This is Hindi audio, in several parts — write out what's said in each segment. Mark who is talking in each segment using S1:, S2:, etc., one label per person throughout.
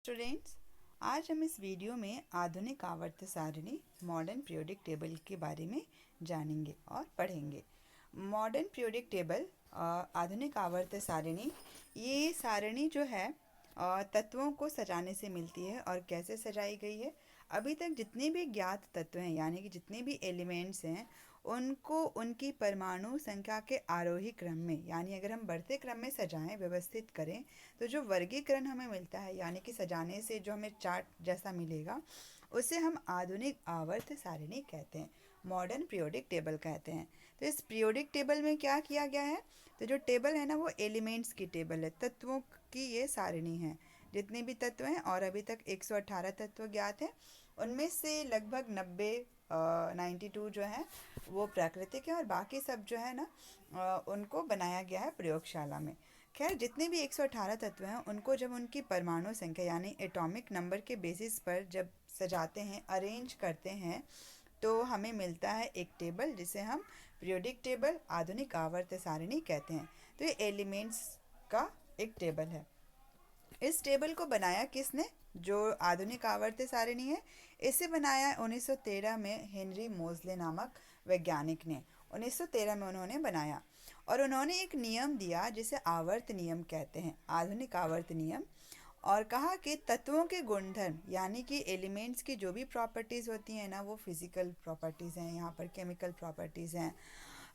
S1: स्टूडेंट्स, आज हम इस वीडियो में आधुनिक आवर्त सारणी मॉडर्न पीरियोडिक टेबल के बारे में जानेंगे और पढ़ेंगे। मॉडर्न पीरियोडिक टेबल आधुनिक आवर्त सारणी, ये सारणी जो है तत्वों को सजाने से मिलती है। और कैसे सजाई गई है? अभी तक जितने भी ज्ञात तत्व हैं, यानी कि जितने भी एलिमेंट्स हैं, उनको उनकी परमाणु संख्या के आरोही क्रम में, यानी अगर हम बढ़ते क्रम में सजाएं, व्यवस्थित करें, तो जो वर्गीकरण हमें मिलता है, यानी कि सजाने से जो हमें चार्ट जैसा मिलेगा, उसे हम आधुनिक आवर्त सारणी कहते हैं, मॉडर्न पीरियोडिक टेबल कहते हैं। तो इस पीरियोडिक टेबल में क्या किया गया है? तो जो टेबल है ना, वो एलिमेंट्स की टेबल है, तत्वों की ये सारणी है। जितने भी तत्व हैं, और अभी तक 118 तत्व ज्ञात हैं, उनमें से लगभग 92 जो है वो प्राकृतिक है, और बाकी सब जो है ना उनको बनाया गया है प्रयोगशाला में। खैर, जितने भी 118 तत्व हैं, उनको जब उनकी परमाणु संख्या यानी एटॉमिक नंबर के बेसिस पर जब सजाते हैं, अरेंज करते हैं, तो हमें मिलता है एक टेबल, जिसे हम पीरियोडिक टेबल, आधुनिक आवर्त सारणी कहते हैं। तो ये एलिमेंट्स का एक टेबल है। इस टेबल को बनाया किसने? जो आधुनिक आवर्त सारणी है, इसे बनाया 1913 में हेनरी मोजले नामक वैज्ञानिक ने। 1913 में उन्होंने बनाया, और उन्होंने एक नियम दिया जिसे आवर्त नियम कहते हैं, आधुनिक आवर्त नियम। और कहा कि तत्वों के गुणधर्म, यानी कि एलिमेंट्स की जो भी प्रॉपर्टीज़ होती हैं ना, वो फिज़िकल प्रॉपर्टीज़ हैं, यहाँ पर केमिकल प्रॉपर्टीज़ हैं,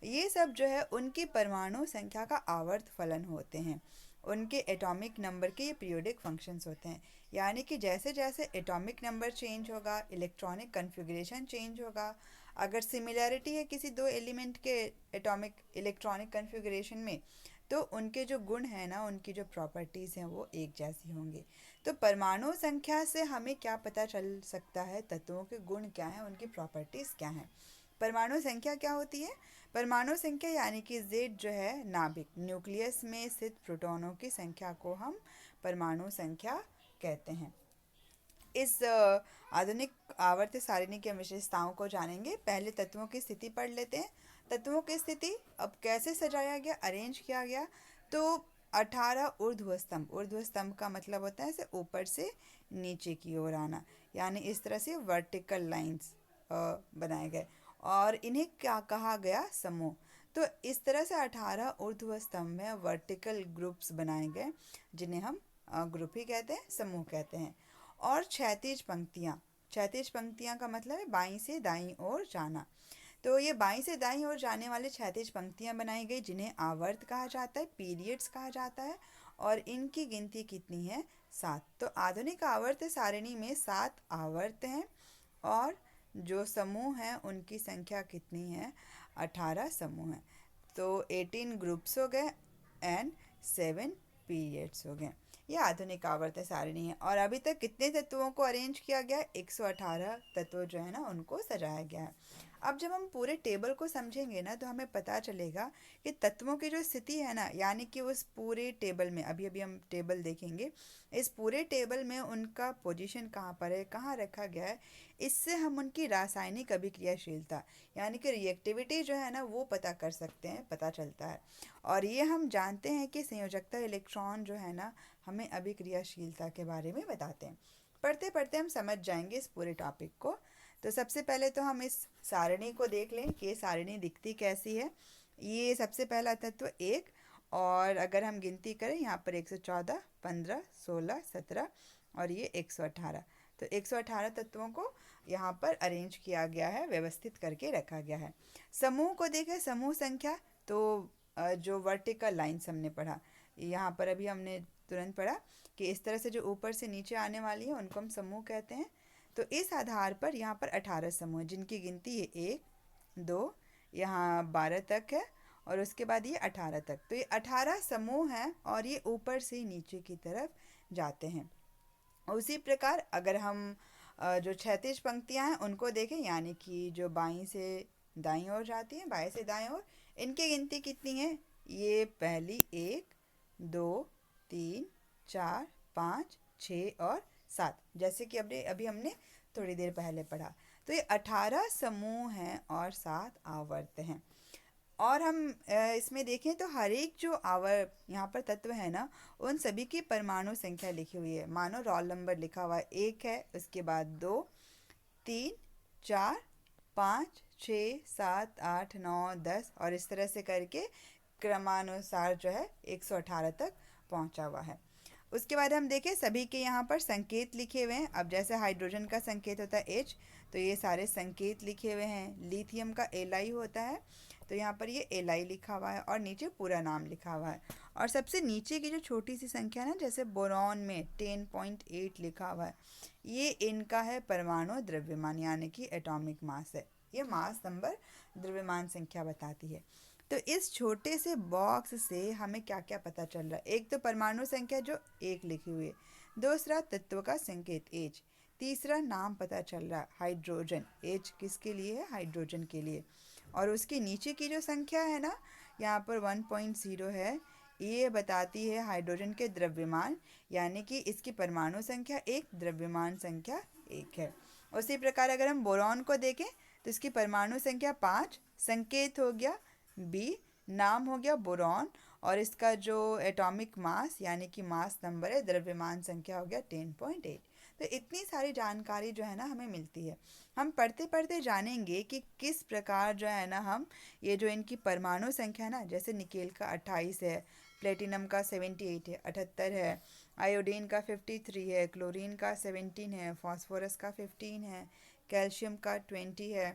S1: ये सब जो है उनकी परमाणु संख्या का आवर्त फलन होते हैं। उनके एटॉमिक नंबर के ये पीरियोडिक फंक्शंस होते हैं। यानी कि जैसे जैसे एटॉमिक नंबर चेंज होगा, इलेक्ट्रॉनिक कन्फिग्रेशन चेंज होगा। अगर सिमिलैरिटी है किसी दो एलिमेंट के एटॉमिक इलेक्ट्रॉनिक कन्फिग्रेशन में, तो उनके जो गुण हैं ना, उनकी जो प्रॉपर्टीज़ हैं, वो एक जैसी होंगी। तो परमाणु संख्या से हमें क्या पता चल सकता है? तत्वों के गुण क्या हैं, उनकी प्रॉपर्टीज़ क्या हैं। परमाणु संख्या क्या होती है? परमाणु संख्या यानी कि Z जो है नाभिक, न्यूक्लियस में स्थित प्रोटॉनों की संख्या को हम परमाणु संख्या कहते हैं। इस आधुनिक आवर्त सारणी की विशेषताओं को जानेंगे। पहले तत्वों की स्थिति पढ़ लेते हैं। तत्वों की स्थिति अब कैसे सजाया गया, अरेंज किया गया? तो 18 ऊर्ध्व स्तंभ, ऊर्ध्व स्तंभ का मतलब होता है इसे ऊपर से नीचे की ओर आना, यानी इस तरह से वर्टिकल लाइंस बनाए गए, और इन्हें क्या कहा गया? समूह। तो इस तरह से 18 ऊर्ध्व स्तंभ में वर्टिकल ग्रुप्स बनाए गए, जिन्हें हम ग्रुप ही कहते हैं, समूह कहते हैं। और क्षैतिज पंक्तियाँ, क्षैतिज पंक्तियाँ का मतलब है बाईं से दाईं ओर जाना। तो ये बाईं से दाईं ओर जाने वाले क्षैतिज पंक्तियाँ बनाई गई, जिन्हें आवर्त कहा जाता है, पीरियड्स कहा जाता है। और इनकी गिनती कितनी है? 7। तो आधुनिक आवर्त सारणी में 7 आवर्त हैं, और जो समूह हैं उनकी संख्या कितनी है? 18 समूह हैं। तो 18 ग्रुप्स हो गए एंड 7 पीरियड्स हो गए। ये आधुनिक आवर्त सारणी है। और अभी तक कितने तत्वों को अरेंज किया गया है? 118 तत्व जो है ना, उनको सजाया गया है। अब जब हम पूरे टेबल को समझेंगे ना, तो हमें पता चलेगा कि तत्वों की जो स्थिति है ना, यानी कि उस पूरे टेबल में, अभी अभी हम टेबल देखेंगे, इस पूरे टेबल में उनका पोजीशन कहाँ पर है, कहाँ रखा गया है, इससे हम उनकी रासायनिक अभिक्रियाशीलता, यानी कि रिएक्टिविटी जो है ना, वो पता कर सकते हैं, पता चलता है। और ये हम जानते हैं कि संयोजकता इलेक्ट्रॉन जो है ना, हमें अभिक्रियाशीलता के बारे में बताते हैं। पढ़ते पढ़ते हम समझ जाएंगे इस पूरे टॉपिक को। तो सबसे पहले तो हम इस सारणी को देख लें कि ये सारणी दिखती कैसी है। ये सबसे पहला तत्व 1, और अगर हम गिनती करें, यहाँ पर 114, 15, 16, 17 और ये 118। तो 118 तत्वों को यहाँ पर अरेंज किया गया है, व्यवस्थित करके रखा गया है। समूह को देखें, समूह संख्या, तो जो वर्टिकल लाइन्स हमने पढ़ा, यहाँ पर अभी हमने तुरंत पढ़ा कि इस तरह से जो ऊपर से नीचे आने वाली है, उनको हम समूह कहते हैं। तो इस आधार पर यहाँ पर 18 समूह हैं, जिनकी गिनती है 1, 2, यहाँ 12 तक है, और उसके बाद ये 18 तक। तो ये 18 समूह हैं, और ये ऊपर से नीचे की तरफ जाते हैं। उसी प्रकार अगर हम जो क्षैतिज पंक्तियां हैं उनको देखें, यानी कि जो बाईं से दाईं ओर जाती हैं, बाएं से दाएं ओर, इनकी गिनती कितनी है? ये पहली 1, 2, 3, 4, 5, 6 और 7, जैसे कि अभी हमने थोड़ी देर पहले पढ़ा। तो ये 18 समूह हैं और 7 आवर्त हैं। और हम इसमें देखें तो हर एक जो यहाँ पर तत्व है ना, उन सभी की परमाणु संख्या लिखी हुई है। मानो रोल नंबर लिखा हुआ है, 1 है, उसके बाद 2, 3, 4, 5, 6, 7, 8, 9, 10 और इस तरह से करके क्रमानुसार जो है 118 तक पहुंचा हुआ है। उसके बाद हम देखें सभी के यहाँ पर संकेत लिखे हुए हैं। अब जैसे हाइड्रोजन का संकेत होता है H, तो ये सारे संकेत लिखे हुए हैं। लिथियम का Li होता है, तो यहाँ पर ये Li लिखा हुआ है और नीचे पूरा नाम लिखा हुआ है। और सबसे नीचे की जो छोटी सी संख्या ना, जैसे बोरॉन में 10.8 लिखा हुआ है, ये इनका है परमाणु द्रव्यमान, यानी कि एटॉमिक मास है। ये मास नंबर द्रव्यमान संख्या बताती है। तो इस छोटे से बॉक्स से हमें क्या क्या पता चल रहा है? एक तो परमाणु संख्या जो 1 लिखी हुई है, दूसरा तत्व का संकेत H, तीसरा नाम पता चल रहा है हाइड्रोजन, H किसके लिए है? हाइड्रोजन के लिए। और उसके नीचे की जो संख्या है ना, यहाँ पर 1.0 है, ये बताती है हाइड्रोजन के द्रव्यमान, यानी कि इसकी परमाणु संख्या 1, द्रव्यमान संख्या 1 है। उसी प्रकार अगर हम बोरॉन को देखें तो इसकी परमाणु संख्या 5, संकेत हो गया B, नाम हो गया बोरॉन, और इसका जो एटॉमिक मास यानी कि मास नंबर है, द्रव्यमान संख्या हो गया 10.8। तो इतनी सारी जानकारी जो है ना हमें मिलती है। हम पढ़ते पढ़ते जानेंगे कि किस प्रकार जो है ना हम ये जो इनकी परमाणु संख्या ना, जैसे निकेल का 28 है, प्लेटिनम का 78 है, 78 है, आयोडीन का 53 है, क्लोरीन का 17 है, फास्फोरस का 15 है, कैल्शियम का 20 है।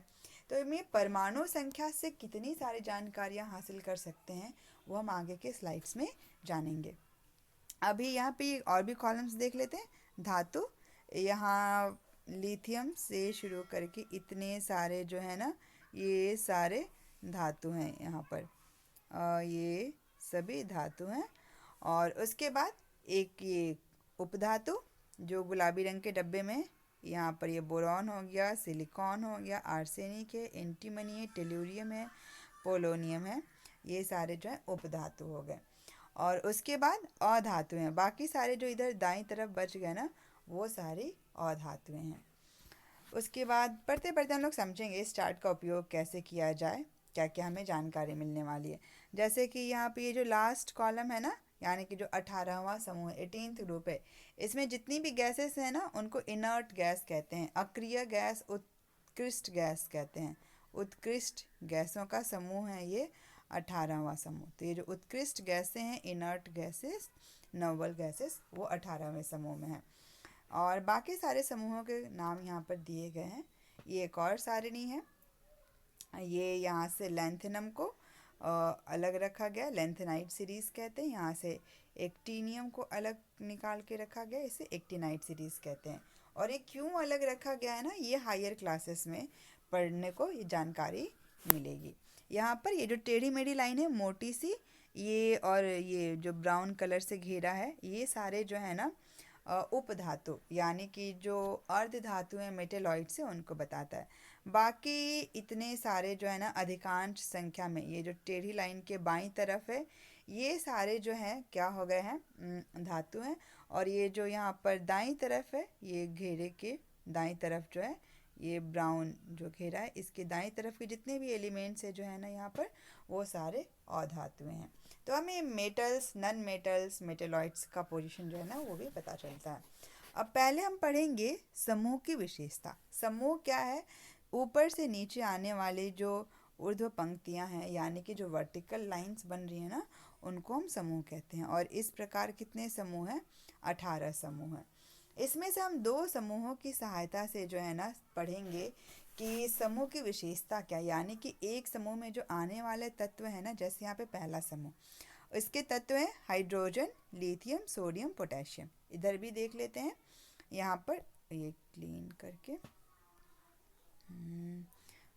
S1: तो में परमाणु संख्या से कितनी सारी जानकारियाँ हासिल कर सकते हैं, वो हम आगे के स्लाइड्स में जानेंगे। अभी यहाँ पे और भी कॉलम्स देख लेते हैं। धातु, यहाँ लिथियम से शुरू करके इतने सारे जो है ना, ये सारे धातु हैं यहाँ पर। ये सभी धातु हैं। और उसके बाद एक ये उपधातु जो गुलाबी रंग के डब्बे में, यहाँ पर ये बोरॉन हो गया, सिलिकॉन हो गया, आर्सेनिक है, एंटीमनी है, टेलुरियम है, पोलोनियम है। ये सारे जो है उपधातु हो गए। और उसके बाद अधातु हैं, बाकी सारे जो इधर दाईं तरफ बच गए ना, वो सारी अधातुएं हैं। उसके बाद पढ़ते पढ़ते हम लोग समझेंगे इस चार्ट का उपयोग कैसे किया जाए, क्या क्या हमें जानकारी मिलने वाली है। जैसे कि यहाँ पे ये जो लास्ट कॉलम है ना, यानी कि जो 18वां समूह 18th ग्रुप है, इसमें जितनी भी गैसेस हैं ना, उनको इनर्ट गैस कहते हैं। अक्रिय गैस उत्कृष्ट गैस कहते हैं। उत्कृष्ट गैसों का समूह है ये 18वां समूह। तो ये जो उत्कृष्ट गैसें हैं, इनर्ट गैसेस, नोबल गैसेस, वो 18वें समूह में है। और बाकी सारे समूहों के नाम यहाँ पर दिए गए हैं। ये एक और सारणी है। ये यहाँ से लैंथेनम को अलग रखा गया, लैंथेनाइट सीरीज़ कहते हैं। यहाँ से एक्टिनियम को अलग निकाल के रखा गया, इसे एक्टिनाइट सीरीज़ कहते हैं। और ये क्यों अलग रखा गया है ना, ये हायर क्लासेस में पढ़ने को ये जानकारी मिलेगी। यहाँ पर ये जो टेढ़ी मेढ़ी लाइन है मोटी सी, ये और ये जो ब्राउन कलर से घेरा है, ये सारे जो है ना उपधातु, यानी कि जो अर्ध धातु हैं मेटेलॉइड से, उनको बताता है। बाकी इतने सारे जो है ना, अधिकांश संख्या में ये जो टेढ़ी लाइन के बाईं तरफ है, ये सारे जो हैं क्या हो गए हैं, धातु हैं। और ये जो यहाँ पर दाईं तरफ है, ये घेरे के दाईं तरफ जो है, ये ब्राउन जो घेरा है, इसके दाईं तरफ के जितने भी एलिमेंट्स है जो है ना यहाँ पर, वो सारे अधातुएं हैं। तो हमें मेटल्स, नॉन मेटल्स, मेटेलॉइड्स का पोजीशन जो है ना, वो भी पता चलता है। अब पहले हम पढ़ेंगे समूह की विशेषता। समूह क्या है? ऊपर से नीचे आने वाले जो ऊर्ध्व पंक्तियां हैं, यानी कि जो वर्टिकल लाइंस बन रही है ना, उनको हम समूह कहते हैं। और इस प्रकार कितने समूह हैं? 18 समूह हैं। इसमें से हम 2 समूहों की सहायता से जो है ना पढ़ेंगे कि समूह की विशेषता क्या, यानी कि एक समूह में जो आने वाले तत्व है ना, जैसे यहाँ पे पहला समूह, इसके तत्व हैं हाइड्रोजन, लिथियम, सोडियम, पोटेशियम। इधर भी देख लेते हैं, यहाँ पर ये क्लीन करके।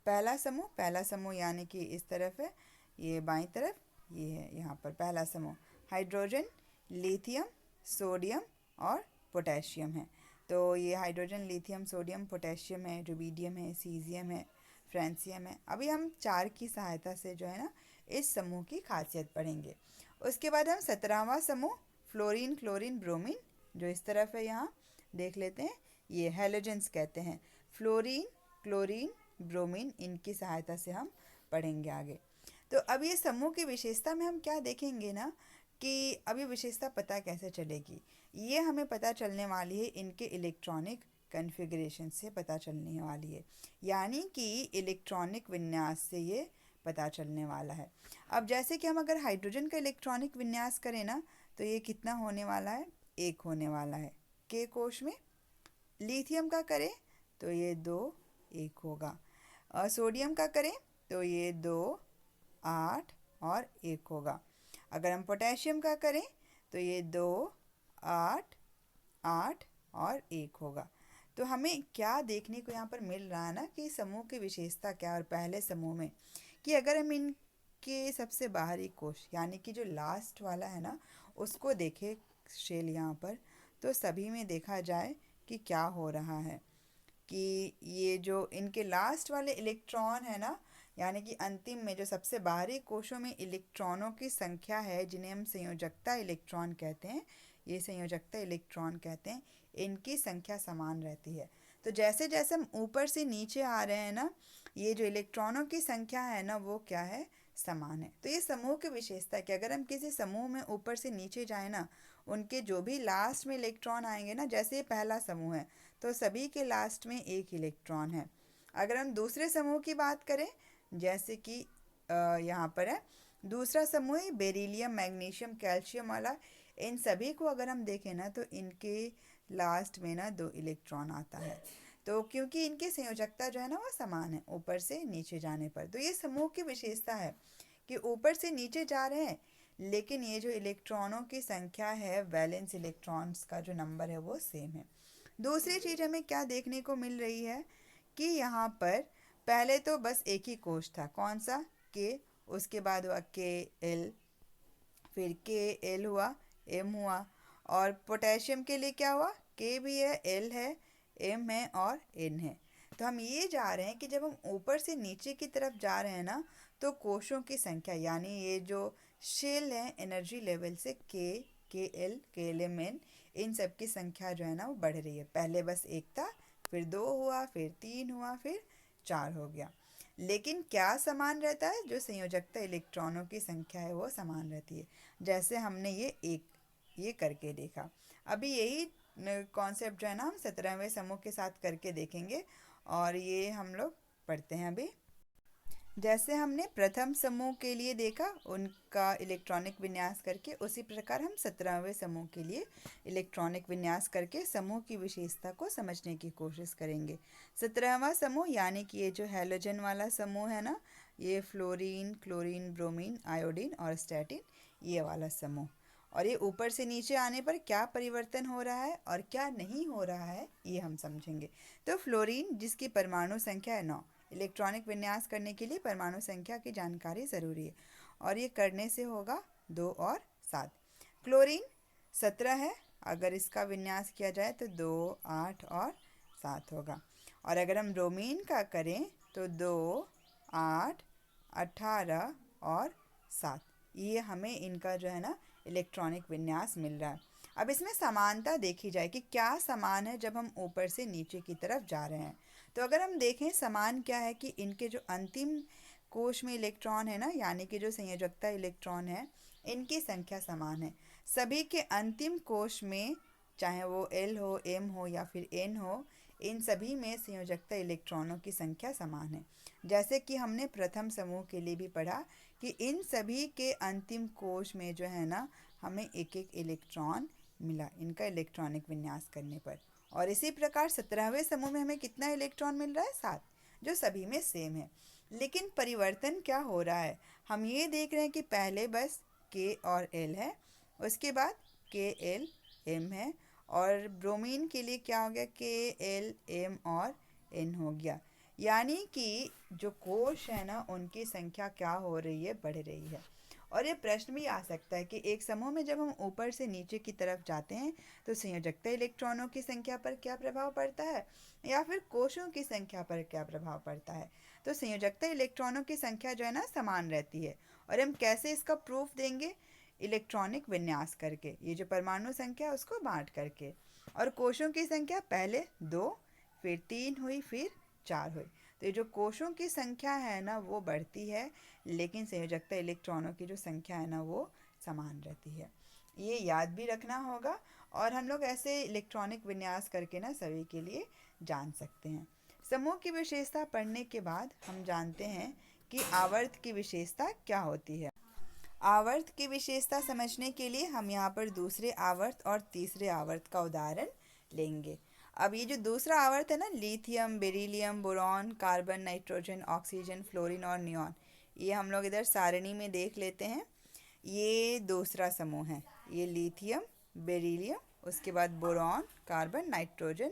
S1: पहला समूह यानी कि इस तरफ है, ये बाईं तरफ, ये है यहाँ पर पहला समूह। हाइड्रोजन, लिथियम, सोडियम और पोटेशियम है। तो ये हाइड्रोजन, लिथियम, सोडियम, पोटेशियम है, रुबिडियम है, सीजियम है, फ्रांसियम है। अभी हम 4 की सहायता से जो है ना इस समूह की खासियत पढ़ेंगे। उसके बाद हम 17वां समूह फ्लोरीन, क्लोरीन, ब्रोमीन, जो इस तरफ है यहाँ देख लेते हैं, ये हैलोजेंस कहते हैं। फ्लोरीन, क्लोरीन, ब्रोमीन, इनकी सहायता से हम पढ़ेंगे आगे। तो अब ये समूह की विशेषता में हम क्या देखेंगे ना, कि अब ये विशेषता पता कैसे चलेगी। ये हमें पता चलने वाली है इनके इलेक्ट्रॉनिक कन्फिग्रेशन से पता चलने वाली है, यानी कि इलेक्ट्रॉनिक विन्यास से ये पता चलने वाला है। अब जैसे कि हम अगर हाइड्रोजन का इलेक्ट्रॉनिक विन्यास करें ना, तो ये कितना होने वाला है, 1 होने वाला है के कोश में। लिथियम का करें तो ये 2 1 होगा। सोडियम का करें तो ये 2 8 और 1 होगा। अगर हम पोटेशियम का करें तो ये 2 8 8 और 1 होगा। तो हमें क्या देखने को यहाँ पर मिल रहा है ना, कि समूह की विशेषता क्या है। और पहले समूह में कि अगर हम इनके सबसे बाहरी कोश यानी कि जो लास्ट वाला है ना, उसको देखें शेल यहाँ पर, तो सभी में देखा जाए कि क्या हो रहा है, कि ये जो इनके लास्ट वाले इलेक्ट्रॉन है ना, यानी कि अंतिम में जो सबसे बाहरी कोशों में इलेक्ट्रॉनों की संख्या है, जिन्हें हम संयोजकता इलेक्ट्रॉन कहते हैं, ये संयोजकता इलेक्ट्रॉन कहते हैं, इनकी संख्या समान रहती है। तो जैसे जैसे हम ऊपर से नीचे आ रहे हैं ना, ये जो इलेक्ट्रॉनों की संख्या है ना, वो क्या है, समान है। तो ये समूह की विशेषता है कि अगर हम किसी समूह में ऊपर से नीचे जाए ना, उनके जो भी लास्ट में इलेक्ट्रॉन आएंगे ना, जैसे ये पहला समूह है तो सभी के लास्ट में 1 इलेक्ट्रॉन है। अगर हम दूसरे समूह की बात करें, जैसे कि यहाँ पर है दूसरा समूह है बेरिलियम मैग्नीशियम कैल्शियम वाला, इन सभी को अगर हम देखें ना, तो इनके लास्ट में ना 2 इलेक्ट्रॉन आता है। तो क्योंकि इनकी संयोजकता जो है ना, वो समान है ऊपर से नीचे जाने पर। तो ये समूह की विशेषता है कि ऊपर से नीचे जा रहे हैं, लेकिन ये जो इलेक्ट्रॉनों की संख्या है, वैलेंस इलेक्ट्रॉन्स का जो नंबर है वो सेम है। दूसरी चीज़ हमें क्या देखने को मिल रही है, कि यहाँ पर पहले तो बस एक ही कोश था, कौन सा, के, उसके बाद हुआ के एल, फिर के एल हुआ, एम हुआ, और पोटेशियम के लिए क्या हुआ, के भी है, एल है, एम है और एन है। तो हम ये जा रहे हैं कि जब हम ऊपर से नीचे की तरफ जा रहे हैं ना, तो कोशों की संख्या यानी ये जो शेल है एनर्जी लेवल से के एल एम एन, इन सब की संख्या जो है ना, वो बढ़ रही है। पहले बस एक था, फिर 2 हुआ, फिर 3 हुआ, फिर 4 हो गया। लेकिन क्या समान रहता है, जो संयोजकता इलेक्ट्रॉनों की संख्या है वो समान रहती है। जैसे हमने ये करके देखा। अभी यही कॉन्सेप्ट जो है ना, हम 17वें समूह के साथ करके देखेंगे, और ये हम लोग पढ़ते हैं अभी। जैसे हमने प्रथम समूह के लिए देखा उनका इलेक्ट्रॉनिक विन्यास करके, उसी प्रकार हम 17वें समूह के लिए इलेक्ट्रॉनिक विन्यास करके समूह की विशेषता को समझने की कोशिश करेंगे। 17वां समूह यानी कि ये जो हैलोजन वाला समूह है ना, ये फ्लोरीन, क्लोरीन, ब्रोमीन, आयोडीन और स्टैटिन, ये वाला समूह। और ये ऊपर से नीचे आने पर क्या परिवर्तन हो रहा है और क्या नहीं हो रहा है, ये हम समझेंगे। तो फ्लोरीन, जिसकी परमाणु संख्या है 9, इलेक्ट्रॉनिक विन्यास करने के लिए परमाणु संख्या की जानकारी ज़रूरी है, और ये करने से होगा 2 और 7। क्लोरीन 17 है, अगर इसका विन्यास किया जाए तो 2 8 और 7 होगा। और अगर हम ब्रोमीन का करें तो 2 8 18 और 7, ये हमें इनका जो है ना इलेक्ट्रॉनिक विन्यास मिल रहा है। अब इसमें समानता देखी जाए कि क्या समान है जब हम ऊपर से नीचे की तरफ जा रहे हैं। तो अगर हम देखें समान क्या है, कि इनके जो अंतिम कोश में इलेक्ट्रॉन है ना, यानी कि जो संयोजकता इलेक्ट्रॉन है, इनकी संख्या समान है। सभी के अंतिम कोश में, चाहे वो एल हो, एम हो या फिर एन हो, इन सभी में संयोजकता इलेक्ट्रॉनों की संख्या समान है। जैसे कि हमने प्रथम समूह के लिए भी पढ़ा कि इन सभी के अंतिम कोश में जो है ना, हमें एक एक इलेक्ट्रॉन मिला इनका इलेक्ट्रॉनिक विन्यास करने पर। और इसी प्रकार 17वें समूह में हमें कितना इलेक्ट्रॉन मिल रहा है, 7, जो सभी में सेम है। लेकिन परिवर्तन क्या हो रहा है, हम ये देख रहे हैं कि पहले बस के और एल है, उसके बाद के एल एम है, और ब्रोमीन के लिए क्या हो गया, के एल एम और एन हो गया। यानी कि जो कोश है ना, उनकी संख्या क्या हो रही है, बढ़ रही है। और ये प्रश्न भी आ सकता है कि एक समूह में जब हम ऊपर से नीचे की तरफ जाते हैं, तो संयोजकता इलेक्ट्रॉनों की संख्या पर क्या प्रभाव पड़ता है, या फिर कोशों की संख्या पर क्या प्रभाव पड़ता है। तो संयोजकता इलेक्ट्रॉनों की संख्या जो है ना, समान रहती है। और हम कैसे इसका प्रूफ देंगे, इलेक्ट्रॉनिक विन्यास करके, ये जो परमाणु संख्या है उसको बांट करके। और कोशों की संख्या पहले 2, फिर 3 हुई, फिर 4 हुई। तो ये जो कोषों की संख्या है ना वो बढ़ती है, लेकिन संयोजकता इलेक्ट्रॉनों की जो संख्या है ना वो समान रहती है। ये याद भी रखना होगा और हम लोग ऐसे इलेक्ट्रॉनिक विन्यास करके ना सभी के लिए जान सकते हैं। समूह की विशेषता पढ़ने के बाद हम जानते हैं कि आवर्त की विशेषता क्या होती है। आवर्त की विशेषता समझने के लिए हम यहाँ पर दूसरे आवर्त और तीसरे आवर्त का उदाहरण लेंगे। अब ये जो दूसरा आवर्त है ना, lithium, beryllium, boron, carbon, nitrogen, oxygen, fluorine और नियॉन, ये हम लोग इधर सारणी में देख लेते हैं। ये दूसरा समूह है, ये लिथियम, बेरिलियम, उसके बाद बोरॉन, कार्बन, नाइट्रोजन,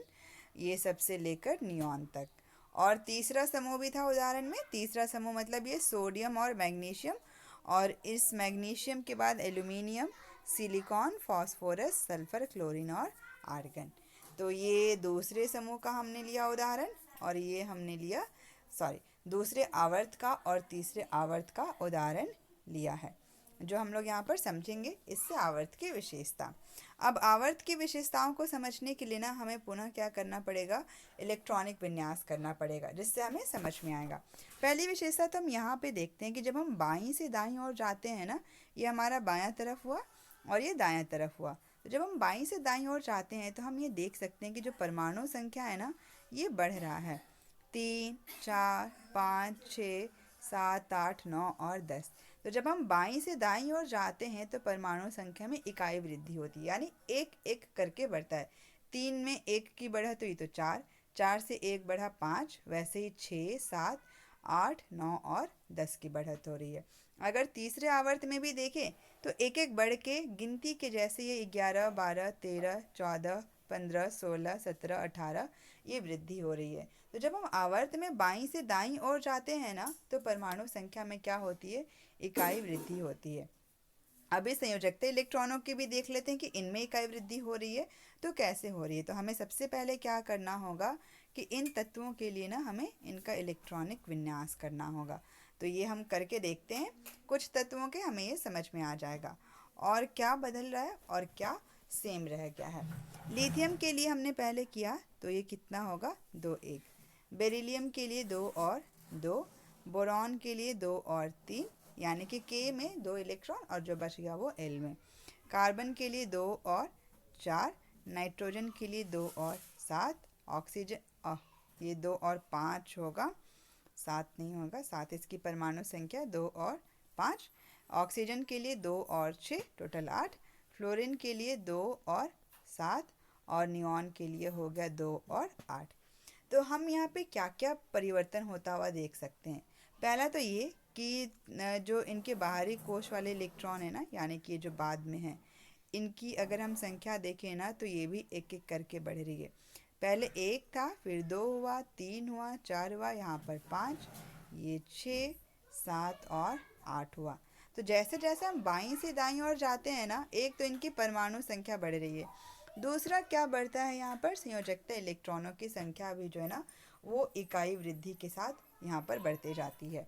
S1: ये सबसे लेकर नियॉन तक। और तीसरा समूह भी था उदाहरण में। तीसरा समूह मतलब ये सोडियम और मैग्नीशियम, और इस मैग्नीशियम के बाद aluminium, silicon, phosphorus, sulphur, chlorine और आर्गन। तो ये दूसरे समूह का हमने लिया उदाहरण, और ये हमने लिया दूसरे आवर्त का और तीसरे आवर्त का उदाहरण लिया है, जो हम लोग यहाँ पर समझेंगे इससे आवर्त की विशेषता। अब आवर्त की विशेषताओं को समझने के लिए ना हमें पुनः क्या करना पड़ेगा, इलेक्ट्रॉनिक विन्यास करना पड़ेगा, जिससे हमें समझ में आएगा। पहली विशेषता तो हम यहाँ पे देखते हैं कि जब हम बाईं से दाईं ओर जाते हैं ना, ये हमारा बायां तरफ हुआ और ये दायां तरफ हुआ। तो जब हम बाईं से दाईं ओर जाते हैं तो हम ये देख सकते हैं कि जो परमाणु संख्या है ना ये बढ़ रहा है। 3, 4, 5, 6, 7, 8, 9 और 10। तो जब हम बाईं से दाईं ओर जाते हैं तो परमाणु संख्या में इकाई वृद्धि होती है, यानी एक एक करके बढ़ता है। 3 में 1 की बढ़त हुई तो 4, 4 से 1 बढ़ा 5, वैसे ही 6, 7, 8, 9 और 10 की बढ़त हो रही है। अगर तीसरे आवर्त में भी देखें तो एक एक बढ़ के गिनती के जैसे ये 11, 12, 13, 14, 15, 16, 17, 18 ये वृद्धि हो रही है। तो जब हम आवर्त में बाईं से दाईं ओर जाते हैं ना तो परमाणु संख्या में क्या होती है, इकाई वृद्धि होती है। अभी संयोजकता इलेक्ट्रॉनों की भी देख लेते हैं कि इनमें इकाई वृद्धि हो रही है तो कैसे हो रही है। तो हमें सबसे पहले क्या करना होगा कि इन तत्वों के लिए ना हमें इनका इलेक्ट्रॉनिक विन्यास करना होगा। तो ये हम करके देखते हैं, कुछ तत्वों के हमें ये समझ में आ जाएगा और क्या बदल रहा है और क्या सेम रह गया है। लिथियम के लिए हमने पहले किया तो ये कितना होगा, 2 1। बेरिलियम के लिए 2 और 2। बोरॉन के लिए 2 और 3, यानी कि K में 2 इलेक्ट्रॉन और जो बच गया वो L में। कार्बन के लिए 2 और 4। नाइट्रोजन के लिए 2 और 7। ऑक्सीजन ये 2 और 5 होगा, 7 नहीं होगा, 7 इसकी परमाणु संख्या 2 और 5। ऑक्सीजन के लिए 2 और 6, टोटल 8। फ्लोरीन के लिए 2 और 7 और नियॉन के लिए हो गया 2 और 8। तो हम यहाँ पे क्या क्या परिवर्तन होता हुआ देख सकते हैं। पहला तो ये कि जो इनके बाहरी कोश वाले इलेक्ट्रॉन है ना, यानी कि जो बाद में है, इनकी अगर हम संख्या देखें ना तो ये भी एक एक करके बढ़ रही है। पहले 1 था, फिर 2 हुआ, 3 हुआ, 4 हुआ, यहाँ पर 5, ये 6, 7 और 8 हुआ। तो जैसे जैसे हम बाईं से दाईं ओर जाते हैं ना, एक तो इनकी परमाणु संख्या बढ़ रही है, दूसरा क्या बढ़ता है यहाँ पर, संयोजकता इलेक्ट्रॉनों की संख्या भी जो है ना वो इकाई वृद्धि के साथ यहाँ पर बढ़ते जाती है।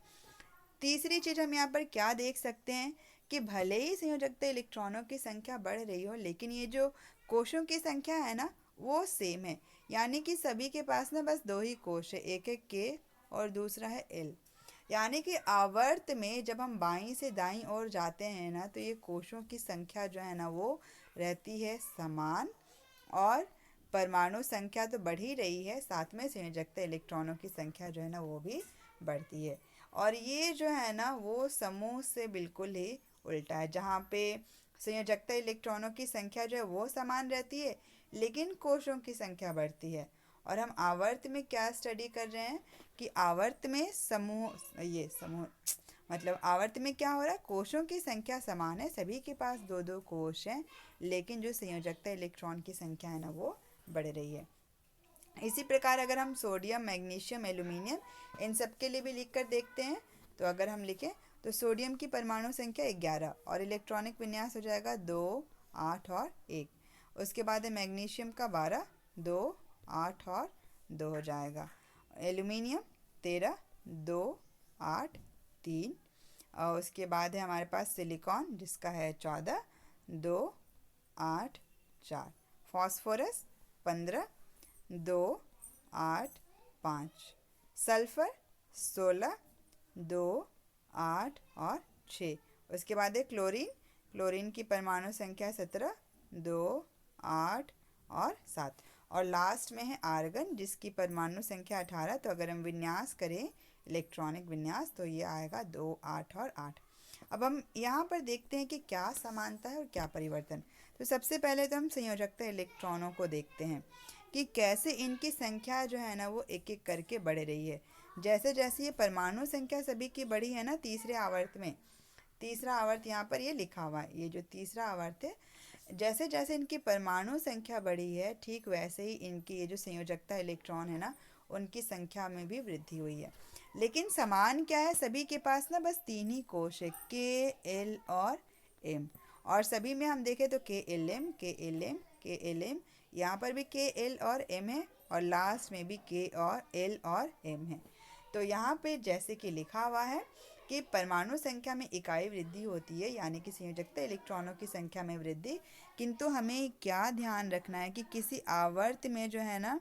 S1: तीसरी चीज हम यहाँ पर क्या देख सकते हैं कि भले ही संयोजकता इलेक्ट्रॉनों की संख्या बढ़ रही हो, लेकिन ये जो कोषों की संख्या है ना वो सेम है, यानी कि सभी के पास ना बस 2 ही कोष है, एक है K और दूसरा है L। यानी कि आवर्त में जब हम बाईं से दाईं ओर जाते हैं ना तो ये कोषों की संख्या जो है ना वो रहती है समान, और परमाणु संख्या तो बढ़ ही रही है, साथ में संयोजकता इलेक्ट्रॉनों की संख्या जो है ना वो भी बढ़ती है। और ये जो है ना वो समूह से बिल्कुल ही उल्टा है, जहाँ पे संयोजकता इलेक्ट्रॉनों की संख्या जो है वो समान रहती है लेकिन कोषों की संख्या बढ़ती है। और हम आवर्त में क्या स्टडी कर रहे हैं कि आवर्त में समूह मतलब आवर्त में क्या हो रहा है, कोषों की संख्या समान है, सभी के पास 2 2 कोष हैं, लेकिन जो संयोजकता इलेक्ट्रॉन की संख्या है ना वो बढ़ रही है। इसी प्रकार अगर हम सोडियम, मैग्नीशियम, एल्यूमिनियम इन सब के लिए भी लिख कर देखते हैं तो अगर हम लिखें तो सोडियम की परमाणु संख्या 11 और इलेक्ट्रॉनिक विन्यास हो जाएगा 2, 8 और 1। उसके बाद है मैग्नीशियम का 12, 2, 8 और 2 हो जाएगा। एल्यूमिनियम 13, 2, 8, 3। और उसके बाद है हमारे पास सिलिकॉन जिसका है 14, 2, 8, 4। फास्फोरस 15, 2, 8, 5। सल्फर 16, 2, 8 और 6। उसके बाद है क्लोरीन। क्लोरीन की परमाणु संख्या 17, 2, 8 और 7। और लास्ट में है आर्गन, जिसकी परमाणु संख्या 18। तो अगर हम विन्यास करें, इलेक्ट्रॉनिक विन्यास, तो ये आएगा 2, 8 और 8। अब हम यहाँ पर देखते हैं कि क्या समानता है और क्या परिवर्तन। तो सबसे पहले तो हम संयोजकता इलेक्ट्रॉनों को देखते हैं कि कैसे इनकी संख्या जो है ना वो एक एक करके बढ़ रही है। जैसे जैसे ये परमाणु संख्या सभी की बढ़ी है ना तीसरे आवर्त में, तीसरा आवर्त यहाँ पर ये लिखा हुआ है, ये जो तीसरा आवर्त है, जैसे जैसे इनकी परमाणु संख्या बढ़ी है ठीक वैसे ही इनकी ये जो संयोजकता इलेक्ट्रॉन है ना उनकी संख्या में भी वृद्धि हुई है। लेकिन समान क्या है, सभी के पास ना बस 3 ही कोश है, के, एल और एम। और सभी में हम देखें तो के एल एम, के एल एम, के एल एम, यहाँ पर भी के एल और एम है, और लास्ट में भी के और एल और एम है। तो यहाँ पे जैसे कि लिखा हुआ है कि परमाणु संख्या में इकाई वृद्धि होती है, यानी कि संयोजकता इलेक्ट्रॉनों की संख्या में वृद्धि। किंतु हमें क्या ध्यान रखना है कि किसी आवर्त में जो है ना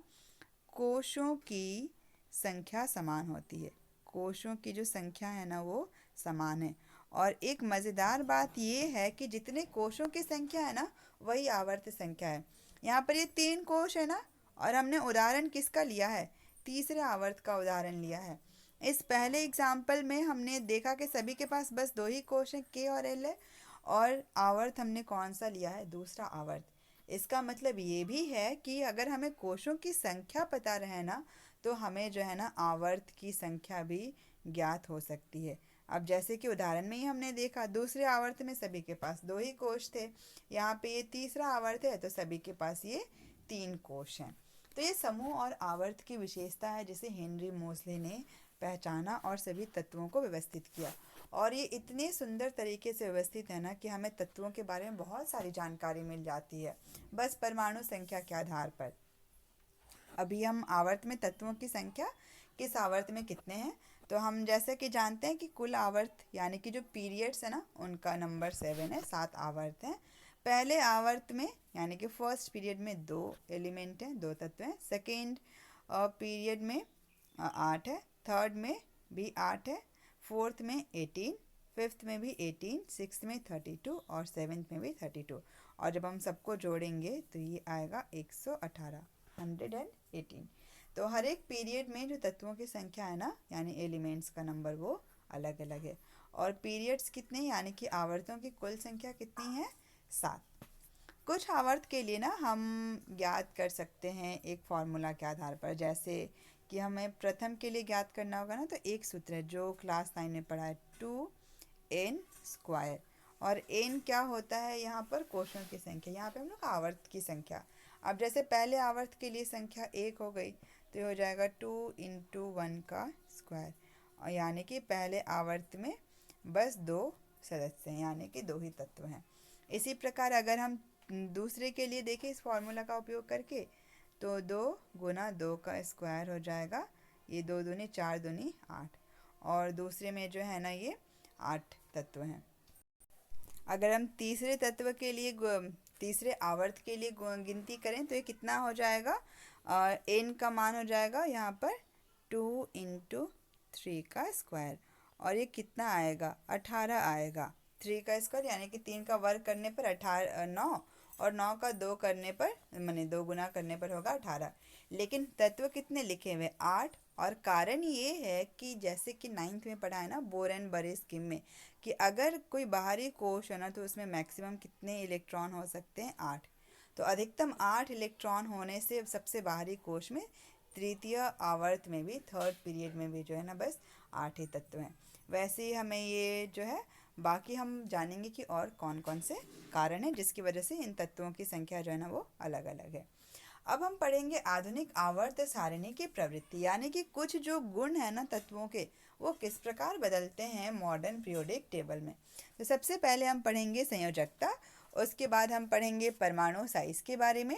S1: कोशों की संख्या समान होती है। कोशों की जो संख्या है ना वो समान है। और एक मज़ेदार बात ये है कि जितने कोशों की संख्या है ना वही आवर्त संख्या है। यहाँ पर ये 3 कोश है ना, और हमने उदाहरण किसका लिया है, तीसरे आवर्त का उदाहरण लिया है। इस पहले एग्जाम्पल में हमने देखा कि सभी के पास बस 2 ही कोश हैं, के और एल है, और आवर्त हमने कौन सा लिया है, दूसरा आवर्त। इसका मतलब ये भी है कि अगर हमें कोशों की संख्या पता रहे ना तो हमें जो है ना आवर्त की संख्या भी ज्ञात हो सकती है। अब जैसे कि उदाहरण में ही हमने देखा दूसरे आवर्त में सभी के पास 2 ही कोश थे, यहाँ पे ये तीसरा आवर्त है तो सभी के पास ये 3 कोश हैं। तो ये समूह और आवर्त की विशेषता है जिसे हेनरी मोसले ने पहचाना और सभी तत्वों को व्यवस्थित किया। और ये इतने सुंदर तरीके से व्यवस्थित है ना कि हमें तत्वों के बारे में बहुत सारी जानकारी मिल जाती है बस परमाणु संख्या के आधार पर। अभी हम आवर्त में तत्वों की संख्या किस आवर्त में कितने हैं, तो हम जैसे कि जानते हैं कि कुल आवर्त यानी कि जो पीरियड्स है ना उनका नंबर 7 है, 7 आवर्त हैं। पहले आवर्त में यानी कि फर्स्ट पीरियड में 2 एलिमेंट हैं, 2 तत्व हैं। सेकेंड पीरियड में 8 है, थर्ड में भी 8 है, फोर्थ में 18, फिफ्थ में भी 18, सिक्स्थ में 32 और सेवन्थ में भी 32। और जब हम सबको जोड़ेंगे तो ये आएगा 118, 118। तो हर एक पीरियड में जो तत्वों की संख्या है ना यानी एलिमेंट्स का नंबर वो अलग अलग है। और पीरियड्स कितने यानी कि आवर्तों की कुल संख्या कितनी है, 7। कुछ आवर्त के लिए ना हम ज्ञात कर सकते हैं एक फॉर्मूला के आधार पर, जैसे कि हमें प्रथम के लिए ज्ञात करना होगा ना तो एक सूत्र है जो क्लास 9 में पढ़ा है, 2n²। और n क्या होता है, यहाँ पर कोशों की संख्या, यहाँ पे हम लोग आवर्त की संख्या। अब जैसे पहले आवर्त के लिए संख्या 1 हो गई तो ये हो जाएगा 2 × 1 का स्क्वायर, और यानी कि पहले आवर्त में बस 2 सदस्य हैं यानी कि 2 ही तत्व हैं। इसी प्रकार अगर हम दूसरे के लिए देखें इस फॉर्मूला का उपयोग करके तो 2 × 2 का स्क्वायर हो जाएगा, ये 2 दूनी 4 दूनी 8, और दूसरे में जो है ना ये 8 तत्व हैं। अगर हम तीसरे तत्व के लिए तीसरे आवर्त के लिए गिनती करें तो ये कितना हो जाएगा, n का मान हो जाएगा यहाँ पर 2 × 3 का स्क्वायर, और ये कितना आएगा, 18 आएगा। 3 का स्क्वायर यानी कि 3 का वर्ग करने पर 18 9, और 9 का 2 करने पर माने 2 गुना करने पर होगा 18। लेकिन तत्व कितने लिखे हुए, 8। और कारण ये है कि जैसे कि 9th में पढ़ा है ना बोर एंड बरे स्कीम में कि अगर कोई बाहरी कोश है ना तो उसमें मैक्सिमम कितने इलेक्ट्रॉन हो सकते हैं, 8। तो अधिकतम 8 इलेक्ट्रॉन होने से सबसे बाहरी कोश में तृतीय आवर्त में भी थर्ड पीरियड में भी जो है ना बस 8 ही तत्व हैं। वैसे ही हमें ये जो है बाकी हम जानेंगे कि और कौन कौन से कारण हैं जिसकी वजह से इन तत्वों की संख्या जो है ना वो अलग अलग है। अब हम पढ़ेंगे आधुनिक आवर्त सारिणी की प्रवृत्ति, यानी कि कुछ जो गुण है ना तत्वों के वो किस प्रकार बदलते हैं मॉडर्न पीरियोडिक टेबल में। तो सबसे पहले हम पढ़ेंगे संयोजकता, उसके बाद हम पढ़ेंगे परमाणु साइज के बारे में,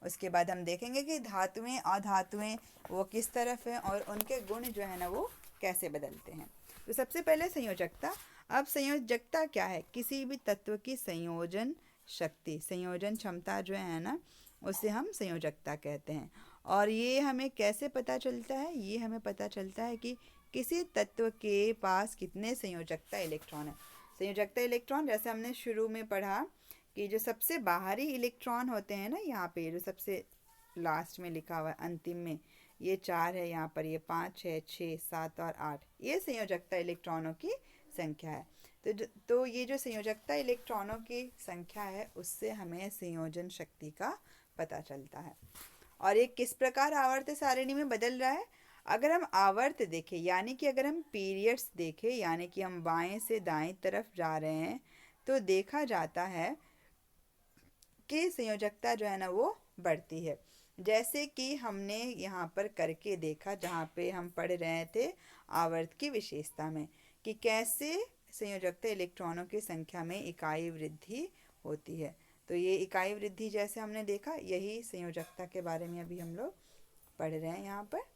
S1: उसके बाद हम देखेंगे कि धातुएं अधातुएं वो किस तरफ हैं और उनके गुण जो है ना वो कैसे बदलते हैं। तो सबसे पहले संयोजकता। अब संयोजकता क्या है, किसी भी तत्व की संयोजन शक्ति, संयोजन क्षमता जो है ना उसे हम संयोजकता कहते हैं। और ये हमें कैसे पता चलता है? ये हमें पता चलता है कि किसी तत्व के पास कितने संयोजकता इलेक्ट्रॉन है। संयोजकता इलेक्ट्रॉन जैसे हमने शुरू में पढ़ा कि जो सबसे बाहरी इलेक्ट्रॉन होते हैं ना, यहाँ पे जो सबसे लास्ट में लिखा हुआ है अंतिम में, ये 4 है, यहाँ पर ये 5 है, 6, 7 और 8, ये संयोजकता इलेक्ट्रॉनों की संख्या है। तो ये जो संयोजकता इलेक्ट्रॉनों की संख्या है उससे हमें संयोजन शक्ति का पता चलता है। और ये किस प्रकार आवर्त सारिणी में बदल रहा है? अगर हम आवर्त देखें, यानी कि अगर हम पीरियड्स देखें, यानी कि हम बाएं से दाएं तरफ जा रहे हैं, तो देखा जाता है कि संयोजकता जो है ना वो बढ़ती है। जैसे कि हमने यहाँ पर करके देखा, जहाँ पे हम पढ़ रहे थे आवर्त की विशेषता में, कि कैसे संयोजकता इलेक्ट्रॉनों की संख्या में इकाई वृद्धि होती है। तो ये इकाई वृद्धि जैसे हमने देखा, यही संयोजकता के बारे में अभी हम लोग पढ़ रहे हैं यहाँ पर,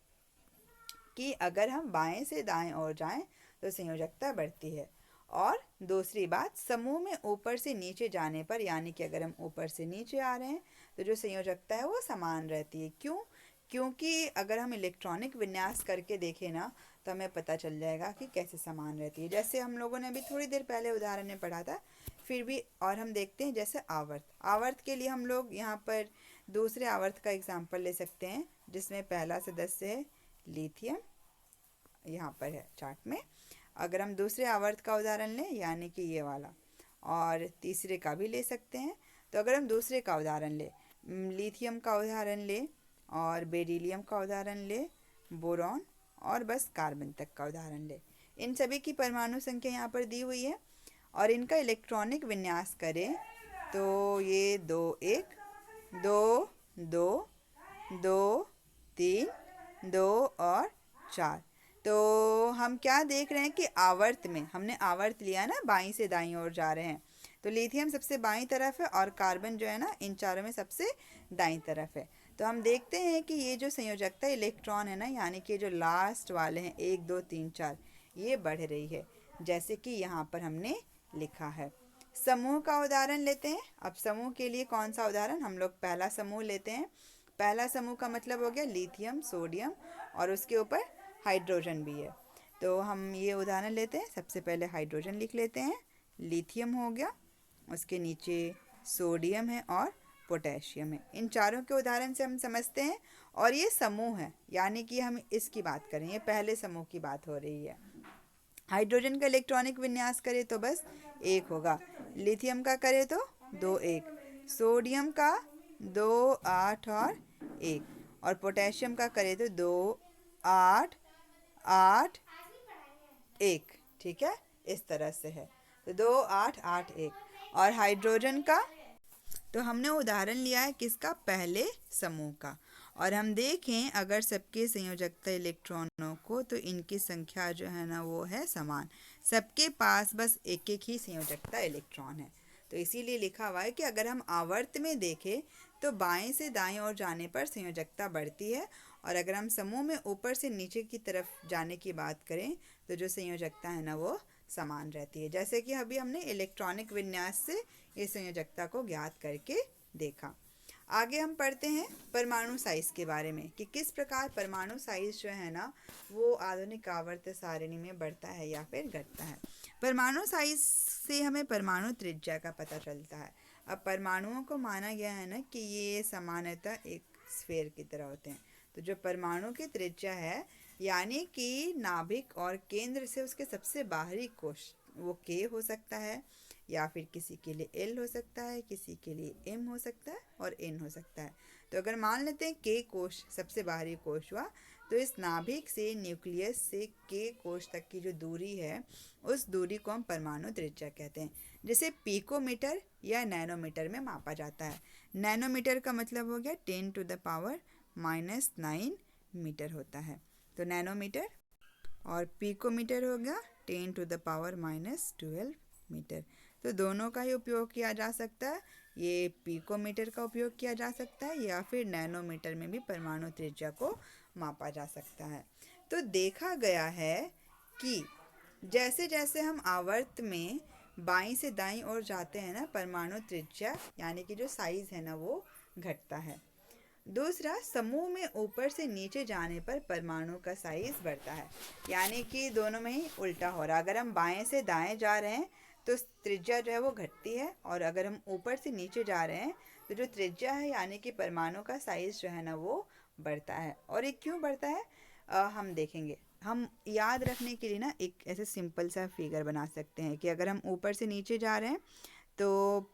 S1: कि अगर हम बाएं से दाएं ओर जाएं तो संयोजकता बढ़ती है। और दूसरी बात, समूह में ऊपर से नीचे जाने पर, यानी कि अगर हम ऊपर से नीचे आ रहे हैं तो जो संयोजकता है वो समान रहती है। क्यों? क्योंकि अगर हम इलेक्ट्रॉनिक विन्यास करके देखें ना, तो हमें पता चल जाएगा कि कैसे समान रहती है। जैसे हम लोगों ने अभी थोड़ी देर पहले उदाहरण में पढ़ा था, फिर भी और हम देखते हैं। जैसे आवर्त, आवर्त के लिए हम लोग यहाँ पर दूसरे आवर्त का एग्जाम्पल ले सकते हैं, जिसमें पहला सदस्य है लिथियम, यहाँ पर है चार्ट में। अगर हम दूसरे आवर्त का उदाहरण लें, यानी कि ये वाला, और तीसरे का भी ले सकते हैं। तो अगर हम दूसरे का उदाहरण लें, लिथियम का उदाहरण लें और बेरिलियम का उदाहरण लें, बोरॉन और बस कार्बन तक का उदाहरण लें, इन सभी की परमाणु संख्या यहाँ पर दी हुई है। और इनका इलेक्ट्रॉनिक विन्यास करें तो ये 2 1 2 2 2 3 2 और 4। तो हम क्या देख रहे हैं कि आवर्त में हमने आवर्त लिया ना, बाईं से दाईं ओर जा रहे हैं, तो लिथियम सबसे बाईं तरफ है और कार्बन जो है ना इन चारों में सबसे दाईं तरफ है। तो हम देखते हैं कि ये जो संयोजकता इलेक्ट्रॉन है ना, यानी कि जो लास्ट वाले हैं 1 2 3 4, ये बढ़ रही है, जैसे कि यहाँ पर हमने लिखा है। समूह का उदाहरण लेते हैं। अब समूह के लिए कौन सा उदाहरण? हम लोग पहला समूह लेते हैं। पहला समूह का मतलब हो गया लिथियम, सोडियम और उसके ऊपर हाइड्रोजन भी है। तो हम ये उदाहरण लेते हैं। सबसे पहले हाइड्रोजन लिख लेते हैं, लिथियम हो गया, उसके नीचे सोडियम है और पोटेशियम है। इन चारों के उदाहरण से हम समझते हैं। और ये समूह है, यानी कि हम इसकी बात करें, ये पहले समूह की बात हो रही है। हाइड्रोजन का इलेक्ट्रॉनिक विन्यास करें तो बस 1 होगा, लिथियम का करें तो 2 1, सोडियम का 2 8 और 1, और पोटेशियम का करें तो 2 8 8 1। ठीक है, इस तरह से है। तो 2 8 8 1। और हाइड्रोजन का, तो हमने उदाहरण लिया है किसका? पहले समूह का। और हम देखें अगर सबके संयोजकता इलेक्ट्रॉनों को, तो इनकी संख्या जो है ना वो है समान, सबके पास बस एक एक ही संयोजकता इलेक्ट्रॉन है। तो इसीलिए लिखा हुआ है कि अगर हम आवर्त में देखें तो बाएं से दाएं ओर जाने पर संयोजकता बढ़ती है, और अगर हम समूह में ऊपर से नीचे की तरफ जाने की बात करें तो जो संयोजकता है ना वो समान रहती है। जैसे कि अभी हमने इलेक्ट्रॉनिक विन्यास से इस संयोजकता को ज्ञात करके देखा। आगे हम पढ़ते हैं परमाणु साइज के बारे में, कि किस प्रकार परमाणु साइज जो है ना वो आधुनिक आवर्त सारिणी में बढ़ता है या फिर घटता है। परमाणु साइज से हमें परमाणु त्रिज्या का पता चलता है। अब परमाणुओं को माना गया है ना कि ये सामान्यतः एक स्फेयर की तरह होते हैं। तो जो परमाणु की त्रिज्या है, यानी कि नाभिक और केंद्र से उसके सबसे बाहरी कोश, वो K हो सकता है, या फिर किसी के लिए L हो सकता है, किसी के लिए M हो सकता है और N हो सकता है। तो अगर मान लेते हैं K कोश सबसे बाहरी कोश हुआ, तो इस नाभिक से न्यूक्लियस से K कोश तक की जो दूरी है, उस दूरी को हम परमाणु त्रिज्या कहते हैं, जिसे पिकोमीटर या नैनोमीटर में मापा जाता है। नैनोमीटर का मतलब हो गया 10⁻⁻⁹ मीटर होता है। तो नैनोमीटर, और पिकोमीटर हो गया 10⁻⁻12 मीटर। तो दोनों का ही उपयोग किया जा सकता है। ये पिकोमीटर का उपयोग किया जा सकता है या फिर नैनोमीटर में भी परमाणु त्रिज्या को मापा जा सकता है। तो देखा गया है कि जैसे जैसे हम आवर्त में बाईं से दाईं ओर जाते हैं ना, परमाणु त्रिज्या यानी कि जो साइज है ना वो घटता है। दूसरा, समूह में ऊपर से नीचे जाने पर परमाणु का साइज बढ़ता है, यानी कि दोनों में ही उल्टा हो रहा है। अगर हम बाएं से दाएं जा रहे हैं तो त्रिज्या जो है वो घटती है, और अगर हम ऊपर से नीचे जा रहे हैं तो जो त्रिज्या है यानी कि परमाणु का साइज जो है ना वो बढ़ता है। और ये क्यों बढ़ता है हम देखेंगे। हम याद रखने के लिए ना एक ऐसे सिंपल सा फिगर बना सकते हैं कि अगर हम ऊपर से नीचे जा रहे हैं तो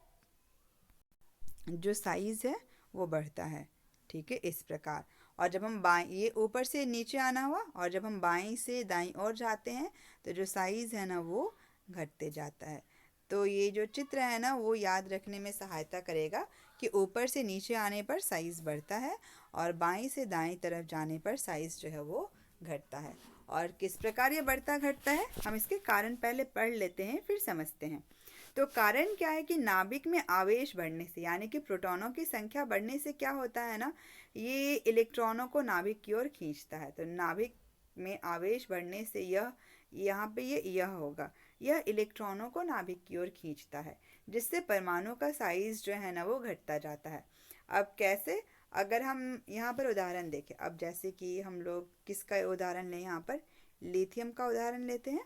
S1: जो साइज है वो बढ़ता है, ठीक है, इस प्रकार। और जब हम बाएं, ये ऊपर से नीचे आना हुआ, और जब हम बाएं से दाईं ओर जाते हैं तो जो साइज है ना वो घटते जाता है। तो ये जो चित्र है ना वो याद रखने में सहायता करेगा कि ऊपर से नीचे आने पर साइज बढ़ता है और बाएं से दाएं तरफ जाने पर साइज जो है वो घटता है। और किस प्रकार ये बढ़ता घटता है हम इसके कारण पहले पढ़ लेते हैं, फिर समझते हैं। तो कारण क्या है कि नाभिक में आवेश बढ़ने से, यानी कि प्रोटॉनों की संख्या बढ़ने से क्या होता है ना, ये इलेक्ट्रॉनों को नाभिक की ओर खींचता है। तो नाभिक में आवेश बढ़ने से यह यहाँ पे यह होगा, यह इलेक्ट्रॉनों को नाभिक की ओर खींचता है, जिससे परमाणु का साइज जो है ना वो घटता जाता है। अब कैसे, अगर हम यहाँ पर उदाहरण देखें, अब जैसे कि हम लोग किसका उदाहरण लें, यहाँ पर लिथियम का उदाहरण लेते हैं।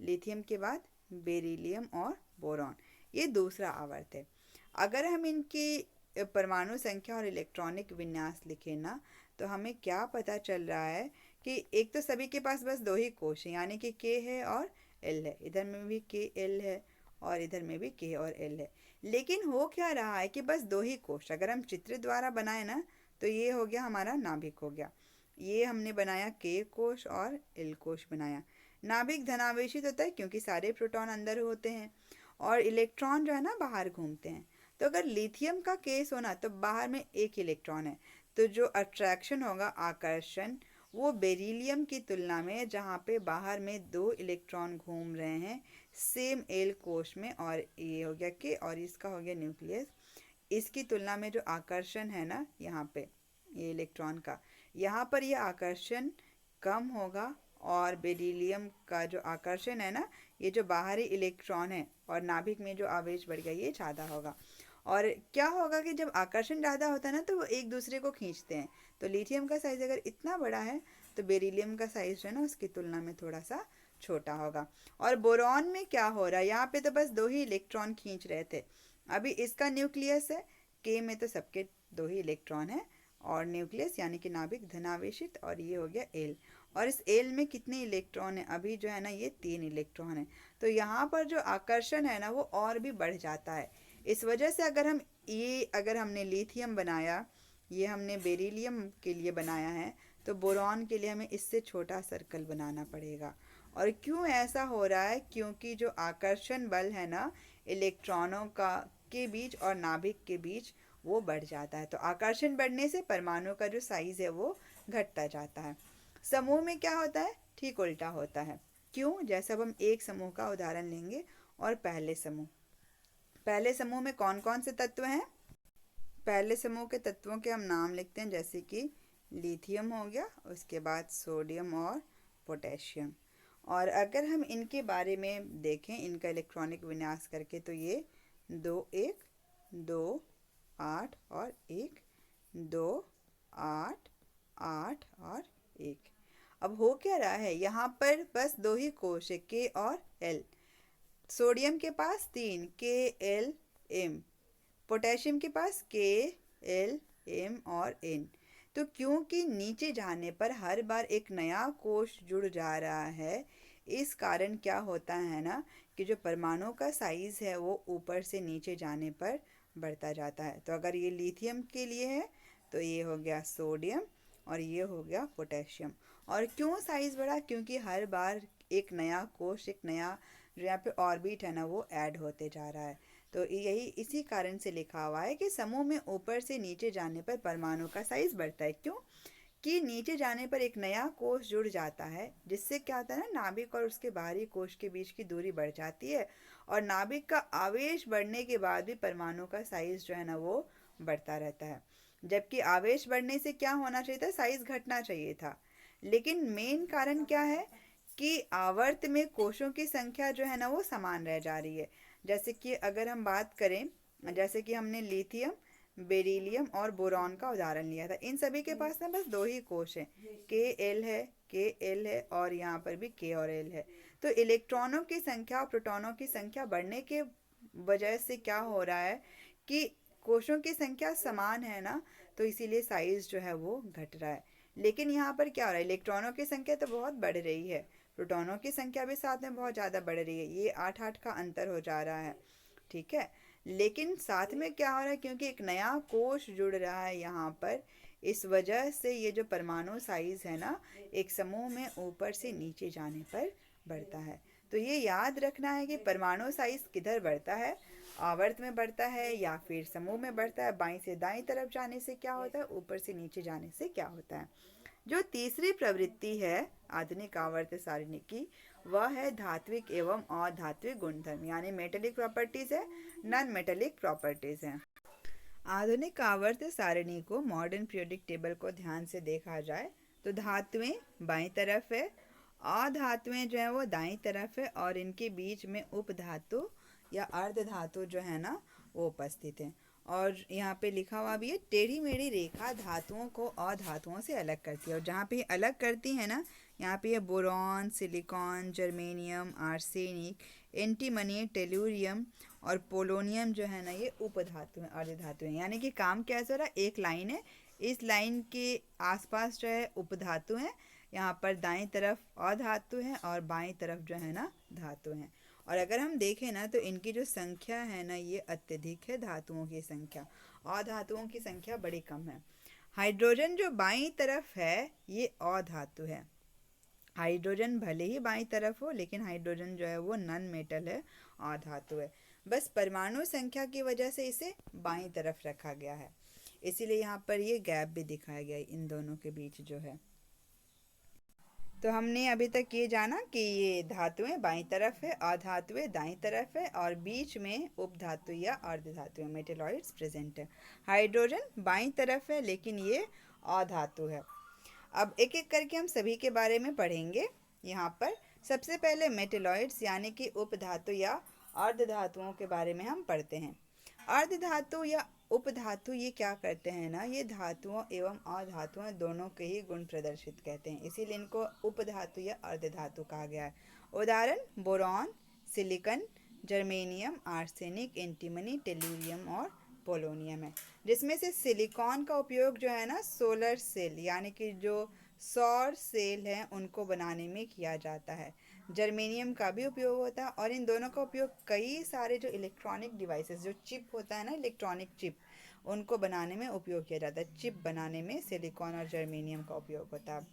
S1: लिथियम के बाद बेरिलियम और बोरॉन, ये दूसरा आवर्त है। अगर हम इनकी परमाणु संख्या और इलेक्ट्रॉनिक विन्यास लिखें ना, तो हमें क्या पता चल रहा है कि एक तो सभी के पास बस दो ही कोश हैं, यानी कि के है और एल है। इधर में भी के एल है और इधर में भी के और एल है। लेकिन हो क्या रहा है कि बस दो ही कोश, अगर हम चित्र द्वारा बनाए ना तो ये हो गया हमारा नाभिक हो गया। ये हमने बनाया के कोश और एल कोश बनाया। नाभिक धनावेशित होता है क्योंकि सारे प्रोटॉन अंदर होते हैं और इलेक्ट्रॉन जो है ना बाहर घूमते हैं। तो अगर लिथियम का केस होना तो बाहर में एक इलेक्ट्रॉन है, तो जो अट्रैक्शन होगा, आकर्षण, वो बेरिलियम की तुलना में, जहाँ पे बाहर में दो इलेक्ट्रॉन घूम रहे हैं सेम एल कोश में, और ये हो गया के और इसका हो गया न्यूक्लियस, इसकी तुलना में जो आकर्षण है ना यहाँ पे ये इलेक्ट्रॉन का, यहाँ पर ये आकर्षण कम होगा, और बेरिलियम का जो आकर्षण है ना, ये जो बाहरी इलेक्ट्रॉन है और नाभिक में जो आवेश बढ़ गया ये ज़्यादा होगा। और क्या होगा कि जब आकर्षण ज़्यादा होता है ना तो वो एक दूसरे को खींचते हैं। तो लिथियम का साइज अगर इतना बड़ा है तो बेरिलियम का साइज जो है ना उसकी तुलना में थोड़ा सा छोटा होगा। और बोरॉन में क्या हो रहा है, यहाँ पे तो बस दो ही इलेक्ट्रॉन खींच रहे थे। अभी इसका न्यूक्लियस है, के में तो सबके दो ही इलेक्ट्रॉन है, और न्यूक्लियस यानी कि नाभिक धनावेशित, और ये हो गया एल। और इस एल में कितने इलेक्ट्रॉन है, अभी जो है ना ये 3 इलेक्ट्रॉन है। तो यहाँ पर जो आकर्षण है ना वो और भी बढ़ जाता है। इस वजह से अगर हमने लिथियम बनाया, ये हमने बेरिलियम के लिए बनाया है, तो बोरॉन के लिए हमें इससे छोटा सर्कल बनाना पड़ेगा। और क्यों ऐसा हो रहा है, क्योंकि जो आकर्षण बल है ना इलेक्ट्रॉनों का के बीच और नाभिक के बीच वो बढ़ जाता है। तो आकर्षण बढ़ने से परमाणु का जो साइज है वो घटता जाता है। समूह में क्या होता है, ठीक उल्टा होता है। क्यों, जैसे अब हम एक समूह का उदाहरण लेंगे और पहले समूह में कौन कौन से तत्व हैं। पहले समूह के तत्वों के हम नाम लिखते हैं, जैसे कि लिथियम हो गया, उसके बाद सोडियम और पोटेशियम। और अगर हम इनके बारे में देखें, इनका इलेक्ट्रॉनिक विन्यास करके, तो ये 2 1 2 8 और 1 2 8 8 और 1। अब हो क्या रहा है, यहाँ पर बस दो ही कोश है, के और एल। सोडियम के पास 3, के एल एम। पोटेशियम के पास के एल एम और एन। तो क्योंकि नीचे जाने पर हर बार एक नया कोश जुड़ जा रहा है, इस कारण क्या होता है ना कि जो परमाणु का साइज है वो ऊपर से नीचे जाने पर बढ़ता जाता है। तो अगर ये लिथियम के लिए है तो ये हो गया सोडियम और ये हो गया पोटेशियम। और क्यों साइज बढ़ा, क्योंकि हर बार एक नया कोश, एक नया जो यहाँ पे ऑर्बिट है ना वो ऐड होते जा रहा है। तो यही इसी कारण से लिखा हुआ है कि समूह में ऊपर से नीचे जाने पर परमाणु का साइज बढ़ता है। क्यों, कि नीचे जाने पर एक नया कोश जुड़ जाता है, जिससे क्या होता है ना, नाभिक और उसके बाहरी कोश के बीच की दूरी बढ़ जाती है, और नाभिक का आवेश बढ़ने के बाद भी परमाणु का साइज जो है ना वो बढ़ता रहता है। जबकि आवेश बढ़ने से क्या होना चाहिए था, साइज घटना चाहिए था। लेकिन मेन कारण क्या है कि आवर्त में कोशों की संख्या जो है ना वो समान रह जा रही है। जैसे कि अगर हम बात करें, जैसे कि हमने लिथियम बेरिलियम और बोरॉन का उदाहरण लिया था। इन सभी के पास ना बस दो ही कोश हैं, के एल है और यहाँ पर भी के और एल है। तो इलेक्ट्रॉनों की संख्या और प्रोटॉनों की संख्या बढ़ने के वजह से क्या हो रहा है कि कोशों की संख्या समान है ना, तो इसीलिए साइज जो है वो घट रहा है। लेकिन यहाँ पर क्या हो रहा है, इलेक्ट्रॉनों की संख्या तो बहुत बढ़ रही है, प्रोटॉनों की संख्या भी साथ में बहुत ज़्यादा बढ़ रही है, ये 8-8 का अंतर हो जा रहा है। ठीक है, लेकिन साथ में क्या हो रहा है, क्योंकि एक नया कोश जुड़ रहा है यहाँ पर, इस वजह से ये जो परमाणु साइज है ना, एक समूह में ऊपर से नीचे जाने पर बढ़ता है। तो ये याद रखना है कि परमाणु साइज किधर बढ़ता है, आवर्त में बढ़ता है या फिर समूह में बढ़ता है। बाईं से दाईं तरफ जाने से क्या होता है, ऊपर से नीचे जाने से क्या होता है। जो तीसरी प्रवृत्ति है आधुनिक आवर्त सारणी की, वह है धात्विक एवं अधात्विक गुणधर्म, यानी मेटेलिक प्रॉपर्टीज है, नॉन मेटेलिक प्रॉपर्टीज है। आधुनिक आवर्त सारणी को, मॉडर्न पीरियोडिक टेबल को ध्यान से देखा जाए तो धातुएं बाईं तरफ है, अधातुएं जो है वो दाईं तरफ है, और इनके बीच में उपधातु या अर्ध धातु जो है ना वो उपस्थित है। और यहाँ पे लिखा हुआ भी है, टेढ़ी मेढ़ी रेखा धातुओं को अधातुओं से अलग करती है। और जहाँ पे अलग करती है ना, यहाँ पे ये boron, silicon, germanium, arsenic, antimony, tellurium और पोलोनियम जो है ना, ये उपधातु हैं, अर्ध धातु हैं। यानी कि काम कैसे हो रहा है, एक लाइन है, इस लाइन के आसपास जो है उपधातु हैं, यहाँ पर दाईं तरफ अधातु है और बाईं तरफ जो है ना धातु हैं। और अगर हम देखें ना तो इनकी जो संख्या है ना, ये अत्यधिक है धातुओं की संख्या, अधातुओं की संख्या बड़ी कम है। हाइड्रोजन जो बाईं तरफ है ये अधातु है। हाइड्रोजन भले ही बाईं तरफ हो, लेकिन हाइड्रोजन जो है वो नॉन मेटल है, अधातु है। बस परमाणु संख्या की वजह से इसे बाईं तरफ रखा गया है, इसीलिए यहाँ पर ये गैप भी दिखाया गया है इन दोनों के बीच जो है। तो हमने अभी तक ये जाना कि ये धातुएं बाईं तरफ है, अधातुएं दाईं तरफ है, और बीच में उपधातु या अर्धधातुएं मेटेलॉइड्स प्रेजेंट है। हाइड्रोजन बाईं तरफ है लेकिन ये अधातु है। अब एक एक करके हम सभी के बारे में पढ़ेंगे। यहाँ पर सबसे पहले मेटेलॉइड्स यानी कि उपधातु या अर्धधातुओं के बारे में हम पढ़ते हैं। अर्धधातु या उपधातु ये क्या करते हैं ना, ये धातुओं एवं अधातुओं दोनों के ही गुण प्रदर्शित कहते हैं, इसीलिए इनको उपधातु या अर्धधातु कहा गया है। उदाहरण boron, silicon, germanium, arsenic, antimony, tellurium और पोलोनियम है। जिसमें से सिलिकॉन का उपयोग जो है ना सोलर सेल यानी कि जो सौर सेल हैं उनको बनाने में किया जाता है। जर्मेनियम का भी उपयोग होता है, और इन दोनों का उपयोग कई सारे जो इलेक्ट्रॉनिक डिवाइसेस, जो चिप होता है ना, इलेक्ट्रॉनिक चिप, उनको बनाने में उपयोग किया जाता है। चिप बनाने में सिलिकॉन और जर्मेनियम का उपयोग होता है।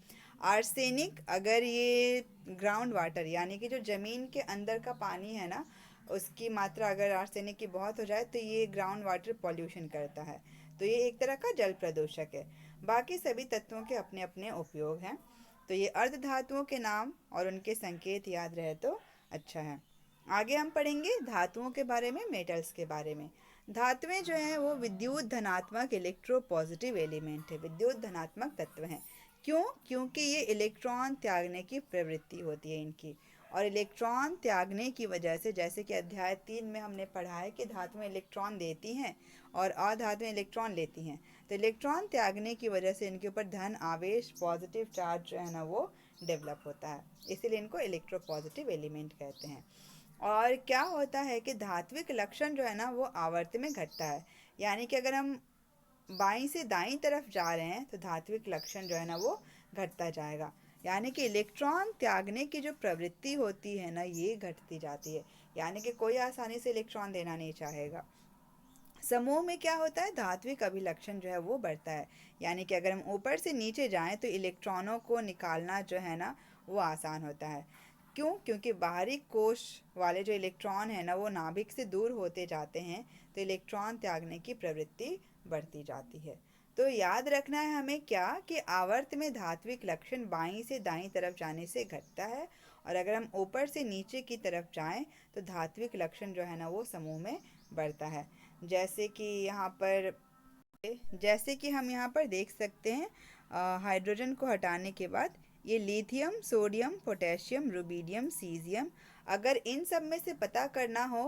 S1: आर्सेनिक, अगर ये ग्राउंड वाटर यानी कि जो ज़मीन के अंदर का पानी है ना, उसकी मात्रा अगर आर्सेनिक की बहुत हो जाए तो ये ग्राउंड वाटर पॉल्यूशन करता है, तो ये एक तरह का जल प्रदूषक है। बाकी सभी तत्वों के अपने अपने उपयोग हैं। तो ये अर्ध धातुओं के नाम और उनके संकेत याद रहे तो अच्छा है। आगे हम पढ़ेंगे धातुओं के बारे में, मेटल्स के बारे में। धातुएं जो हैं वो विद्युत धनात्मक इलेक्ट्रोपॉजिटिव एलिमेंट है, विद्युत धनात्मक तत्व हैं। क्यों? क्योंकि ये इलेक्ट्रॉन त्यागने की प्रवृत्ति होती है इनकी, और इलेक्ट्रॉन त्यागने की वजह से, जैसे कि अध्याय 3 में हमने पढ़ा है कि धातुएं इलेक्ट्रॉन देती हैं और अधातुएं इलेक्ट्रॉन लेती हैं, तो इलेक्ट्रॉन त्यागने की वजह से इनके ऊपर धन आवेश, पॉजिटिव चार्ज जो है ना वो डेवलप होता है, इसीलिए इनको इलेक्ट्रोपॉजिटिव एलिमेंट कहते हैं। और क्या होता है कि धात्विक लक्षण जो है ना वो आवर्त में घटता है, यानी कि अगर हम बाईं से दाईं तरफ जा रहे हैं तो धात्विक लक्षण जो है ना वो घटता जाएगा, यानी कि इलेक्ट्रॉन त्यागने की जो प्रवृत्ति होती है ना ये घटती जाती है, यानी कि कोई आसानी से इलेक्ट्रॉन देना नहीं चाहेगा। समूह में क्या होता है, धात्विक अभिलक्षण जो है वो बढ़ता है, यानी कि अगर हम ऊपर से नीचे जाएं तो इलेक्ट्रॉनों को निकालना जो है ना वो आसान होता है। क्यों? क्योंकि बाहरी कोश वाले जो इलेक्ट्रॉन है ना वो नाभिक से दूर होते जाते हैं, तो इलेक्ट्रॉन त्यागने की प्रवृत्ति बढ़ती जाती है। तो याद रखना है हमें क्या, कि आवर्त में धात्विक लक्षण बाईं से दाईं तरफ जाने से घटता है, और अगर हम ऊपर से नीचे की तरफ जाएं तो धात्विक लक्षण जो है ना वो समूह में बढ़ता है। जैसे कि यहाँ पर जैसे कि हम यहाँ पर देख सकते हैं, हाइड्रोजन को हटाने के बाद ये lithium, sodium, potassium, rubidium, caesium, अगर इन सब में से पता करना हो,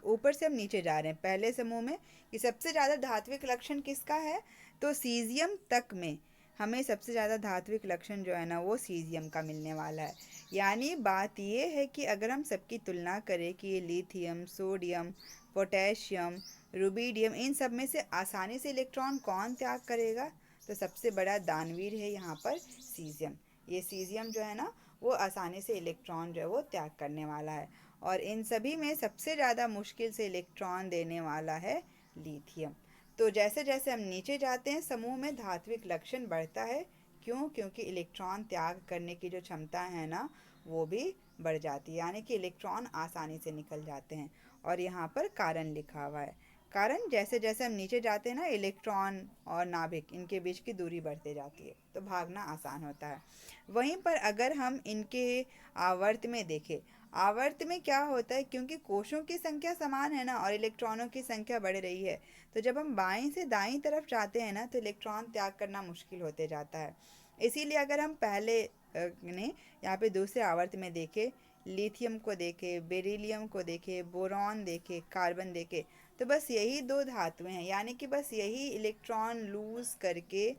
S1: ऊपर से हम नीचे जा रहे हैं पहले समूह में कि सबसे ज़्यादा धात्विक लक्षण किसका है, तो सीजियम तक में हमें सबसे ज़्यादा धात्विक लक्षण जो है ना वो सीजियम का मिलने वाला है। यानी बात ये है कि अगर हम सबकी तुलना करें कि ये लिथियम, सोडियम, पोटेशियम, रुबीडियम, इन सब में से आसानी से इलेक्ट्रॉन कौन त्याग करेगा, तो सबसे बड़ा दानवीर है यहाँ पर सीजियम। ये सीजियम जो है ना वो आसानी से इलेक्ट्रॉन जो है वो त्याग करने वाला है। और इन सभी में सबसे ज़्यादा मुश्किल से इलेक्ट्रॉन देने वाला है लिथियम। तो जैसे जैसे हम नीचे जाते हैं समूह में धात्विक लक्षण बढ़ता है। क्यों? क्योंकि इलेक्ट्रॉन त्याग करने की जो क्षमता है ना वो भी बढ़ जाती है, यानी कि इलेक्ट्रॉन आसानी से निकल जाते हैं। और यहाँ पर कारण लिखा हुआ है। कारण जैसे जैसे हम नीचे जाते हैं ना इलेक्ट्रॉन और नाभिक इनके बीच की दूरी बढ़ते जाती है तो भागना आसान होता है। वहीं पर अगर हम इनके आवर्त में देखें, आवर्त में क्या होता है, क्योंकि कोशों की संख्या समान है ना और इलेक्ट्रॉनों की संख्या बढ़ रही है, तो जब हम बाईं से दाईं तरफ जाते हैं ना तो इलेक्ट्रॉन त्याग करना मुश्किल होते जाता है। इसीलिए अगर हम पहले ने यहाँ पे दूसरे आवर्त में देखें, लिथियम को देखें, बेरिलियम को देखें, बोरॉन देखें, कार्बन देखें, तो बस यही दो धातुएं हैं, यानी कि बस यही इलेक्ट्रॉन लूज करके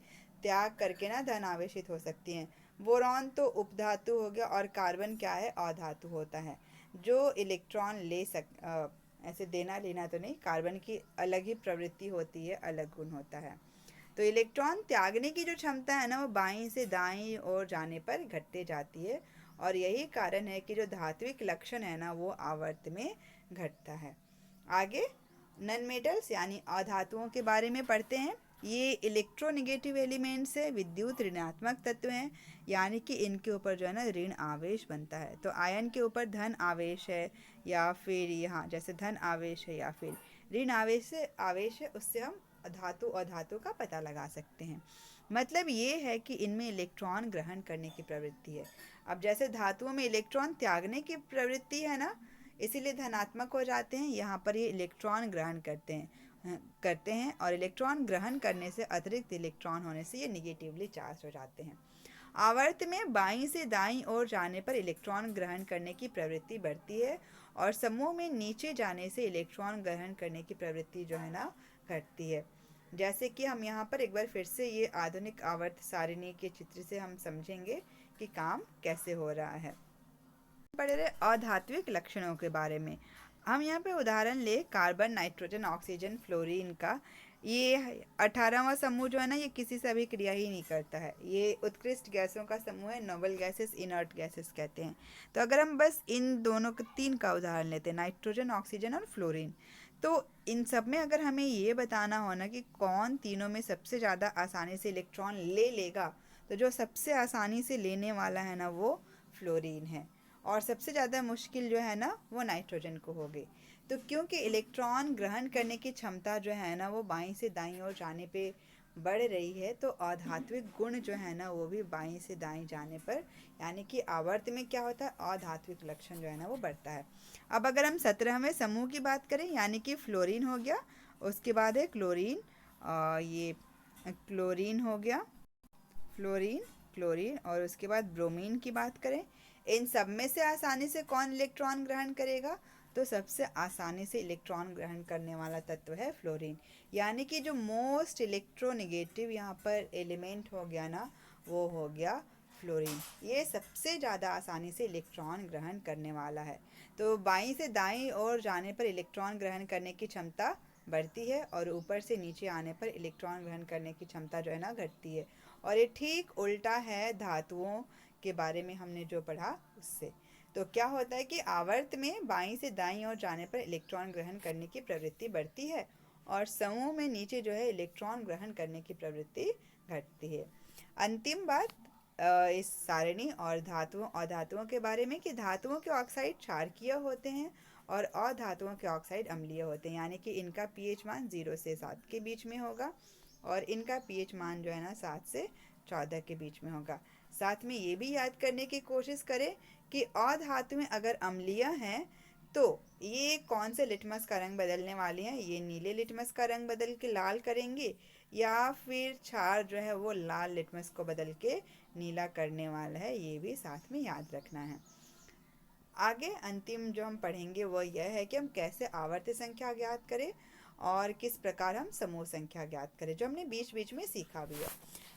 S1: त्याग करके ना धन आवेशित हो सकती हैं। बोरॉन तो उपधातु हो गया और कार्बन क्या है, अधातु होता है जो इलेक्ट्रॉन ले ऐसे देना लेना तो नहीं, कार्बन की अलग ही प्रवृत्ति होती है, अलग गुण होता है। तो इलेक्ट्रॉन त्यागने की जो क्षमता है ना वो बाईं से दाईं ओर जाने पर घटते जाती है और यही कारण है कि जो धात्विक लक्षण है ना वो आवर्त में घटता है। आगे नन मेटल्स यानी अधातुओं के बारे में पढ़ते हैं। ये इलेक्ट्रोनेगेटिव एलिमेंट्स है, विद्युत ऋणात्मक तत्व हैं, यानी कि इनके ऊपर जो है ना ऋण आवेश बनता है। तो आयन के ऊपर धन आवेश है या फिर यहाँ जैसे धन आवेश है या फिर ऋण आवेश है, उससे हम धातु अधातु का पता लगा सकते हैं। मतलब ये है कि इनमें इलेक्ट्रॉन ग्रहण करने की प्रवृत्ति है। अब जैसे धातुओं में इलेक्ट्रॉन त्यागने की प्रवृत्ति है ना, इसीलिए धनात्मक हो जाते हैं, यहाँ पर ये इलेक्ट्रॉन ग्रहण करते हैं और इलेक्ट्रॉन ग्रहण करने से अतिरिक्त इलेक्ट्रॉन होने से ये निगेटिवली चार्ज हो जाते हैं। आवर्त में बाईं से दाईं ओर जाने पर इलेक्ट्रॉन ग्रहण करने की प्रवृत्ति बढ़ती है और समूह में नीचे जाने से इलेक्ट्रॉन ग्रहण करने की प्रवृत्ति जो है ना घटती है। जैसे कि हम यहाँ पर एक बार फिर से ये आधुनिक आवर्त सारिणी के चित्र से हम समझेंगे कि काम कैसे हो रहा है। पढ़ रहे अधात्विक लक्षणों के बारे में। हम यहाँ पे उदाहरण ले कार्बन, नाइट्रोजन, ऑक्सीजन, फ्लोरीन का। ये 18वां समूह जो है ना ये किसी से अभिक्रिया ही नहीं करता है। ये उत्कृष्ट गैसों का समूह है, नोबल गैसेस, इनर्ट गैसेस कहते हैं। तो अगर हम बस इन दोनों तीन का उदाहरण लेते हैं, नाइट्रोजन, ऑक्सीजन और फ्लोरीन, तो इन सब में अगर हमें ये बताना हो ना कि कौन तीनों में सबसे ज़्यादा आसानी से इलेक्ट्रॉन ले लेगा, तो जो सबसे आसानी से लेने वाला है ना वो फ्लोरीन है और सबसे ज़्यादा मुश्किल जो है ना वो नाइट्रोजन को होगी। तो क्योंकि इलेक्ट्रॉन ग्रहण करने की क्षमता जो है ना वो बाईं से दाईं ओर जाने पे बढ़ रही है, तो अधात्विक गुण जो है ना वो भी बाईं से दाईं जाने पर, यानी कि आवर्त में क्या होता है, अधात्विक लक्षण जो है ना वो बढ़ता है। अब अगर हम 17वें समूह की बात करें, यानी कि फ्लोरीन हो गया, उसके बाद है क्लोरीन, ये क्लोरीन हो गया, फ्लोरीन, क्लोरीन, और उसके बाद ब्रोमीन की बात करें, इन सब में से आसानी से कौन इलेक्ट्रॉन ग्रहण करेगा, तो सबसे आसानी से इलेक्ट्रॉन ग्रहण करने वाला तत्व है फ्लोरीन। यानी कि जो मोस्ट इलेक्ट्रोनेगेटिव यहाँ पर एलिमेंट हो गया ना वो हो गया फ्लोरीन। ये सबसे ज़्यादा आसानी से इलेक्ट्रॉन ग्रहण करने वाला है। तो बाईं से दाईं ओर जाने पर इलेक्ट्रॉन ग्रहण करने की क्षमता बढ़ती है और ऊपर से नीचे आने पर इलेक्ट्रॉन ग्रहण करने की क्षमता जो है ना घटती है। और ये ठीक उल्टा है धातुओं के बारे में हमने जो पढ़ा उससे। तो क्या होता है कि आवर्त में बाईं से दाईं ओर जाने पर इलेक्ट्रॉन ग्रहण करने की प्रवृत्ति बढ़ती है और समूह में नीचे जो है इलेक्ट्रॉन ग्रहण करने की प्रवृत्ति घटती है। अंतिम बात इस सारिणी और धातुओं अधातुओं के बारे में कि धातुओं के ऑक्साइड क्षारकीय होते हैं और अधातुओं के ऑक्साइड अम्लीय होते हैं, यानी कि इनका पीएच मान 0 से 7 के बीच में होगा और इनका पीएच मान जो है ना 7 से 14 के बीच में होगा। साथ में ये भी याद करने की कोशिश करें कि अधातुएं अगर अम्लीय हैं तो ये कौन से लिटमस का रंग बदलने वाली हैं, ये नीले लिटमस का रंग बदल के लाल करेंगे या फिर क्षार जो है वो लाल लिटमस को बदल के नीला करने वाला है, ये भी साथ में याद रखना है। आगे अंतिम जो हम पढ़ेंगे वो यह है कि हम कैसे आवर्त संख्या ज्ञात करें और किस प्रकार हम समूह संख्या ज्ञात करें, जो हमने बीच बीच में सीखा भी है।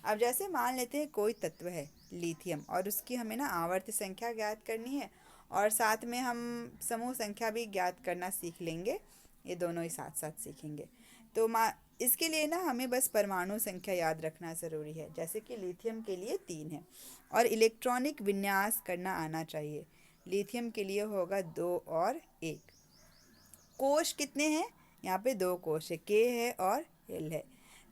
S1: अब जैसे मान लेते हैं कोई तत्व है लिथियम और उसकी हमें ना आवर्त संख्या ज्ञात करनी है और साथ में हम समूह संख्या भी ज्ञात करना सीख लेंगे, ये दोनों ही साथ साथ सीखेंगे। तो इसके लिए ना हमें बस परमाणु संख्या याद रखना ज़रूरी है, जैसे कि लिथियम के लिए 3 है और इलेक्ट्रॉनिक विन्यास करना आना चाहिए। लिथियम के लिए होगा 2 और 1। कोश कितने हैं? यहाँ पे 2 कोश है, के है और एल है।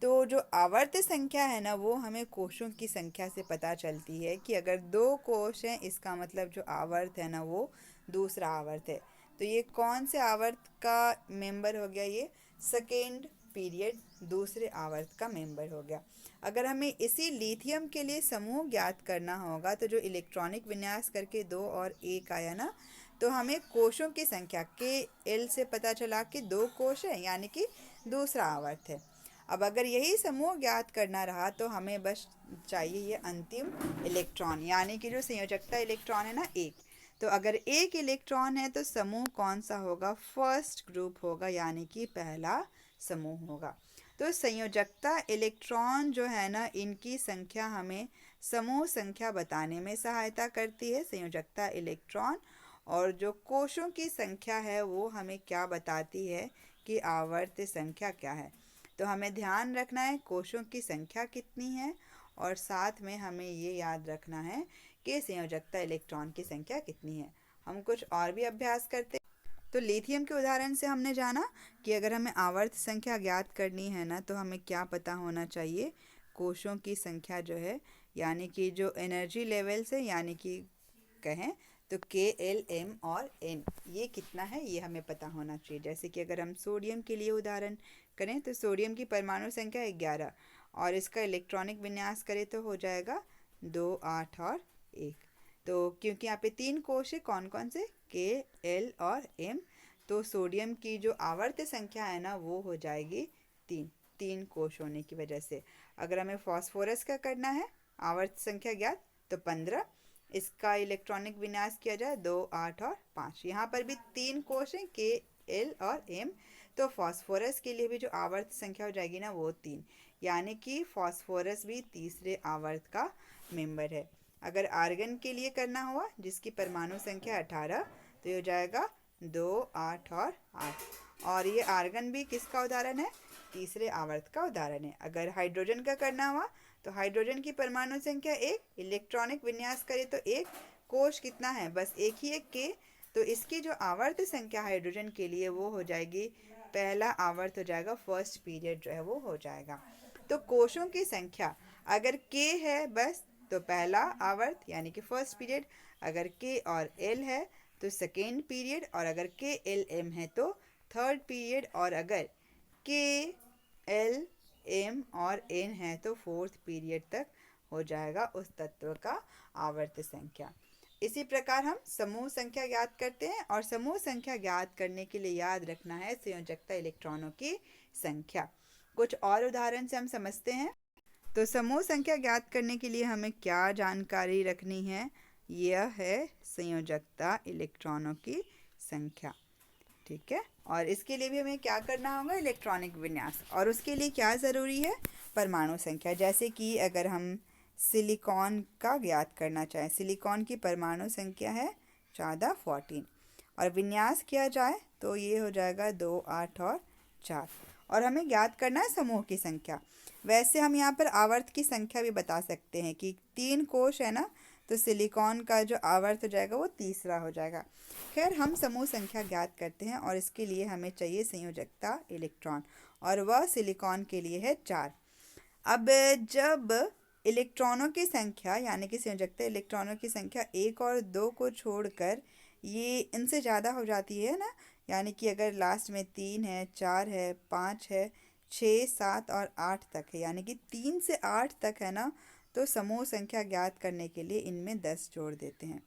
S1: तो जो आवर्त संख्या है ना वो हमें कोशों की संख्या से पता चलती है कि अगर 2 कोश हैं इसका मतलब जो आवर्त है ना वो दूसरा आवर्त है। तो ये कौन से आवर्त का मेंबर हो गया? ये सेकेंड पीरियड दूसरे आवर्त का मेंबर हो गया। अगर हमें इसी लिथियम के लिए समूह ज्ञात करना होगा तो जो इलेक्ट्रॉनिक विन्यास करके 2 और 1 आया ना, तो हमें कोशों की संख्या के एल से पता चला कि 2 कोश है यानी कि दूसरा आवर्त है। अब अगर यही समूह ज्ञात करना रहा तो हमें बस चाहिए ये अंतिम इलेक्ट्रॉन, यानी कि जो संयोजकता इलेक्ट्रॉन है ना 1। तो अगर 1 इलेक्ट्रॉन है तो समूह कौन सा होगा? फर्स्ट ग्रुप होगा, यानी कि पहला समूह होगा। तो संयोजकता इलेक्ट्रॉन जो है ना इनकी संख्या हमें समूह संख्या बताने में सहायता करती है, संयोजकता इलेक्ट्रॉन। और जो कोशों की संख्या है वो हमें क्या बताती है कि आवर्त संख्या क्या है। तो हमें ध्यान रखना है कोशों की संख्या कितनी है और साथ में हमें ये याद रखना है कि संयोजकता इलेक्ट्रॉन की संख्या कितनी है। हम कुछ और भी अभ्यास करते। तो लिथियम के उदाहरण से हमने जाना कि अगर हमें आवर्त संख्या ज्ञात करनी है ना तो हमें क्या पता होना चाहिए? कोशों की संख्या जो है, यानी कि जो एनर्जी लेवल्स है, यानी कि कहें तो के एल एम और एन, ये कितना है ये हमें पता होना चाहिए। जैसे कि अगर हम सोडियम के लिए उदाहरण करें तो सोडियम की परमाणु संख्या 11 और इसका इलेक्ट्रॉनिक विन्यास करें तो हो जाएगा 2, 8 और 1। तो क्योंकि यहाँ पे 3 कोश है, कौन कौन से? के एल और एम, तो सोडियम की जो आवर्त संख्या है ना वो हो जाएगी 3, 3 कोश होने की वजह से। अगर हमें फास्फोरस का करना है आवर्त संख्या ज्ञात तो 15, इसका इलेक्ट्रॉनिक विन्यास किया जाए 2, 8 और 5। यहाँ पर भी 3 कोश हैं, के एल और एम। तो फास्फोरस के लिए भी जो आवर्त संख्या हो जाएगी ना वो 3, यानी कि फास्फोरस भी तीसरे आवर्त का मेंबर है। अगर आर्गन के लिए करना हुआ जिसकी परमाणु संख्या 18, तो ये हो जाएगा 2, 8 और 8। और ये आर्गन भी किसका उदाहरण है? तीसरे आवर्त का उदाहरण है। अगर हाइड्रोजन का करना हुआ तो हाइड्रोजन की परमाणु संख्या 1, इलेक्ट्रॉनिक विन्यास करें तो 1, कोश कितना है? बस एक ही एक के। तो इसकी जो आवर्त संख्या हाइड्रोजन के लिए वो हो जाएगी, पहला आवर्त हो जाएगा, फर्स्ट पीरियड जो है वो हो जाएगा। तो कोशों की संख्या अगर के है बस तो पहला आवर्त यानी कि फर्स्ट पीरियड, अगर के और एल है तो सेकेंड पीरियड, और अगर के एल एम है तो थर्ड पीरियड, और अगर के एल एम और एन है तो फोर्थ पीरियड तक हो जाएगा उस तत्व का आवर्त संख्या। इसी प्रकार हम समूह संख्या ज्ञात करते हैं और समूह संख्या ज्ञात करने के लिए याद रखना है संयोजकता इलेक्ट्रॉनों की संख्या। कुछ और उदाहरण से हम समझते हैं। तो समूह संख्या ज्ञात करने के लिए हमें क्या जानकारी रखनी है? यह है संयोजकता इलेक्ट्रॉनों की संख्या, ठीक है। और इसके लिए भी हमें क्या करना होगा? इलेक्ट्रॉनिक विन्यास। और उसके लिए क्या ज़रूरी है? परमाणु संख्या। जैसे कि अगर हम सिलिकॉन का ज्ञात करना चाहें, सिलिकॉन की परमाणु संख्या है 14, 14, और विन्यास किया जाए तो ये हो जाएगा 2, 8 और 4। और हमें ज्ञात करना है समूह की संख्या। वैसे हम यहाँ पर आवर्त की संख्या भी बता सकते हैं कि 3 कोश है ना, तो सिलिकॉन का जो आवर्त हो जाएगा वो तीसरा हो जाएगा। खैर, हम समूह संख्या ज्ञात करते हैं और इसके लिए हमें चाहिए संयोजकता इलेक्ट्रॉन, और वह सिलिकॉन के लिए है 4। अब जब इलेक्ट्रॉनों की संख्या यानी कि संयोजकता इलेक्ट्रॉनों की संख्या 1 और 2 को छोड़कर ये इनसे ज़्यादा हो जाती है ना, यानी कि अगर लास्ट में 3 है, 4 है, 5 है, 6, 7 और 8 तक है, यानी कि 3 से 8 तक है ना, तो समूह संख्या ज्ञात करने के लिए इनमें 10 जोड़ देते हैं।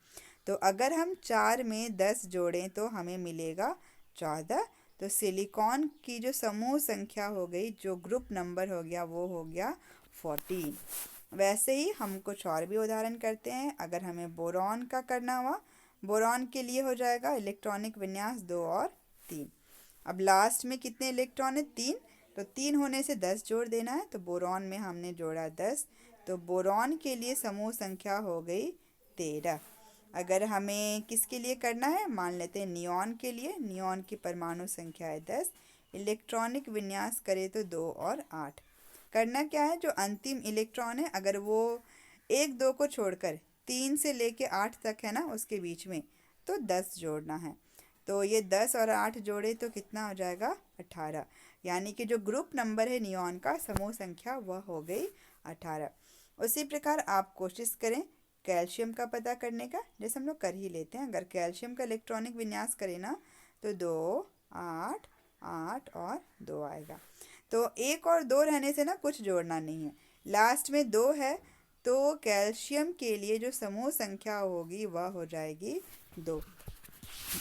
S1: तो अगर हम 4 में 10 जोड़ें तो हमें मिलेगा 14। तो सिलिकॉन की जो समूह संख्या हो गई, जो ग्रुप नंबर हो गया, वो हो गया 14। वैसे ही हम कुछ और भी उदाहरण करते हैं। अगर हमें बोरॉन का करना हुआ, बोरॉन के लिए हो जाएगा इलेक्ट्रॉनिक विन्यास 2 और 3। अब लास्ट में कितने इलेक्ट्रॉन है? 3। तो 3 होने से 10 जोड़ देना है, तो बोरॉन में हमने जोड़ा 10। तो बोरॉन के लिए समूह संख्या हो गई 13। अगर हमें किसके लिए करना है, मान लेते हैं नियॉन के लिए। नियॉन की परमाणु संख्या है 10, इलेक्ट्रॉनिक विन्यास करें तो 2 और 8। करना क्या है, जो अंतिम इलेक्ट्रॉन है अगर वो 1 2 को छोड़कर 3 से लेके 8 तक है ना, उसके बीच में, तो 10 जोड़ना है। तो ये 10 और 8 जोड़े तो कितना हो जाएगा? 18। यानी कि जो ग्रुप नंबर है नियॉन का, समूह संख्या, वह हो गई 18। उसी प्रकार आप कोशिश करें कैल्शियम का पता करने का, जैसे हम लोग कर ही लेते हैं। अगर कैल्शियम का इलेक्ट्रॉनिक विन्यास करें ना, तो 2 8 8 और 2 आएगा। तो 1 और 2 रहने से ना कुछ जोड़ना नहीं है, लास्ट में 2 है, तो कैल्शियम के लिए जो समूह संख्या होगी वह हो जाएगी 2।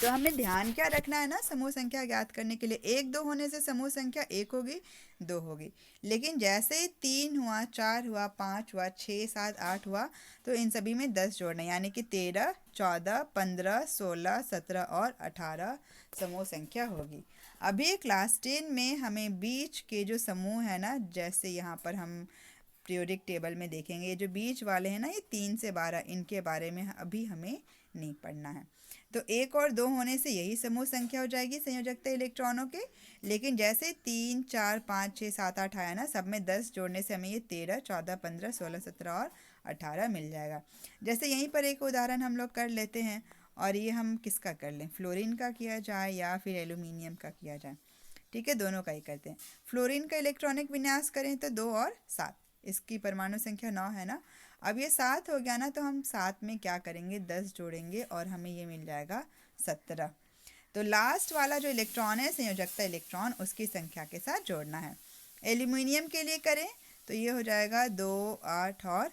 S1: तो हमें ध्यान क्या रखना है ना, समूह संख्या ज्ञात करने के लिए 1 2 होने से समूह संख्या 1 होगी, 2 होगी। लेकिन जैसे ही 3 हुआ, 4 हुआ, 5 हुआ, 6 7 8 हुआ, तो इन सभी में 10 जोड़ना है। यानी कि 13 14 15 16 17 और 18 समूह संख्या होगी। अभी क्लास 10 में हमें बीच के जो समूह है ना, जैसे यहाँ पर हम पीरियोडिक टेबल में देखेंगे, ये जो बीच वाले हैं ना, ये 3 से 12, इनके बारे में अभी हमें नहीं पढ़ना है। तो 1 और 2 होने से यही समूह संख्या हो जाएगी संयोजकता इलेक्ट्रॉनों के। लेकिन जैसे 3 4 5 6 7 8 आया ना, सब में 10 जोड़ने से हमें ये 13 14 15 16 17 और 18 मिल जाएगा। जैसे यहीं पर एक उदाहरण हम लोग कर लेते हैं, और ये हम किसका कर लें, फ्लोरीन का किया जाए या फिर एल्यूमिनियम का किया जाए। ठीक है, दोनों का ही करते हैं। फ्लोरीन का इलेक्ट्रॉनिक विन्यास करें तो 2 और 7, इसकी परमाणु संख्या 9 है ना। अब ये 7 हो गया ना, तो हम 7 में क्या करेंगे, 10 जोड़ेंगे और हमें ये मिल जाएगा 17। तो लास्ट वाला जो इलेक्ट्रॉन है संयोजकता इलेक्ट्रॉन, उसकी संख्या के साथ जोड़ना है। एल्यूमिनियम के लिए करें तो ये हो जाएगा 2 8 और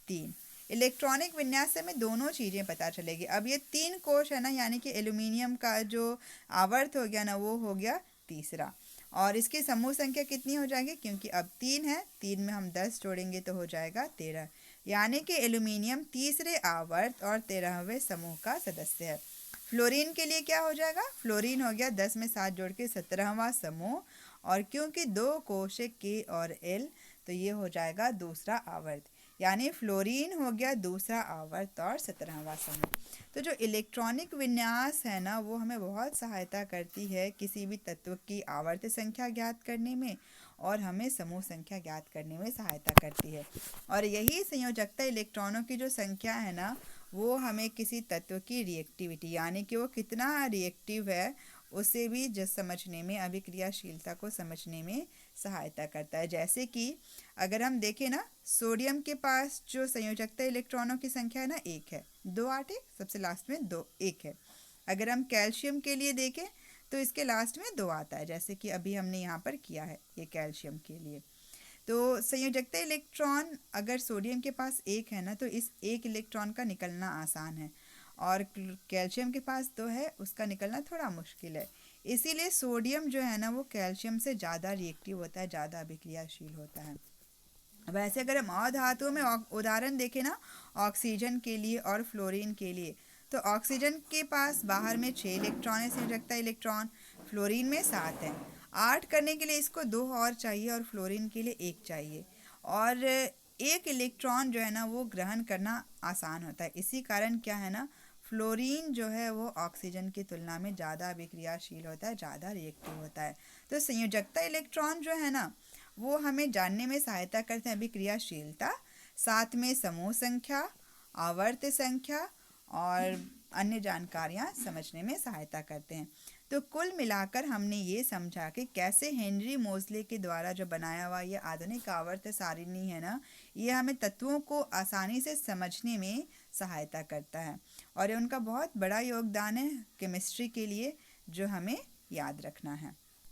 S1: 3। इलेक्ट्रॉनिक विन्यास से हमें दोनों चीज़ें पता चलेगी। अब ये 3 कोश है ना, यानी कि एल्यूमिनियम का जो आवर्त हो गया ना, वो हो गया तीसरा। और इसकी समूह संख्या कितनी हो जाएगी, क्योंकि अब 3 है, 3 में हम 10 जोड़ेंगे तो हो जाएगा 13। यानी कि एल्यूमिनियम तीसरे आवर्त और 13वें समूह का सदस्य है। फ्लोरीन के लिए क्या हो जाएगा, फ्लोरीन हो गया 10 में 7 जोड़ के 17वां समूह, और क्योंकि 2 कोश के और एल, तो ये हो जाएगा दूसरा आवर्त। यानी फ्लोरीन हो गया दूसरा आवर्त और 17वां समूह। तो जो इलेक्ट्रॉनिक विन्यास है ना, वो हमें बहुत सहायता करती है किसी भी तत्व की आवर्त संख्या ज्ञात करने में, और हमें समूह संख्या ज्ञात करने में सहायता करती है। और यही संयोजकता इलेक्ट्रॉनों की जो संख्या है ना, वो हमें किसी तत्व की रिएक्टिविटी, यानी कि वो कितना रिएक्टिव है, उसे भी जस समझने में, अभिक्रियाशीलता को समझने में सहायता करता है। जैसे कि अगर हम देखें ना, सोडियम के पास जो संयोजकता इलेक्ट्रॉनों की संख्या है ना, 1 है, 2 8 है, सबसे लास्ट में 2 1 है। अगर हम कैल्शियम के लिए देखें तो इसके लास्ट में 2 आता है, जैसे कि अभी हमने यहाँ पर किया है ये कैल्शियम के लिए। तो संयोजकता इलेक्ट्रॉन अगर सोडियम के पास 1 है ना, तो इस 1 इलेक्ट्रॉन का निकलना आसान है, और कैल्शियम के पास 2 है, उसका निकलना थोड़ा मुश्किल है। इसीलिए सोडियम जो है ना, वो कैल्शियम से ज़्यादा रिएक्टिव होता है, ज़्यादा अभिक्रियाशील होता है। वैसे अगर हम और धातुओं में उदाहरण देखें ना, ऑक्सीजन के लिए और फ्लोरीन के लिए, तो ऑक्सीजन के पास बाहर में 6 इलेक्ट्रॉन है संयोजकता इलेक्ट्रॉन, फ्लोरीन में 7 है। 8 करने के लिए इसको 2 और चाहिए, और फ्लोरीन के लिए 1 चाहिए। और 1 इलेक्ट्रॉन जो है ना, वो ग्रहण करना आसान होता है। इसी कारण क्या है ना, फ्लोरीन जो है वो ऑक्सीजन की तुलना में ज़्यादा अभिक्रियाशील होता है, ज़्यादा रिएक्टिव होता है। तो संयोजकता इलेक्ट्रॉन जो है ना, वो हमें जानने में सहायता करते हैं अभिक्रियाशीलता, साथ में समूह संख्या, आवर्त संख्या और अन्य जानकारियाँ समझने में सहायता करते हैं। तो कुल मिलाकर हमने ये समझा कि कैसे हेनरी मोज़ले के द्वारा जो बनाया हुआ ये आधुनिक आवर्त सारिणी है ना, ये हमें तत्वों को आसानी से समझने में सहायता करता है, और ये उनका बहुत बड़ा योगदान है केमिस्ट्री के लिए, जो हमें याद रखना है।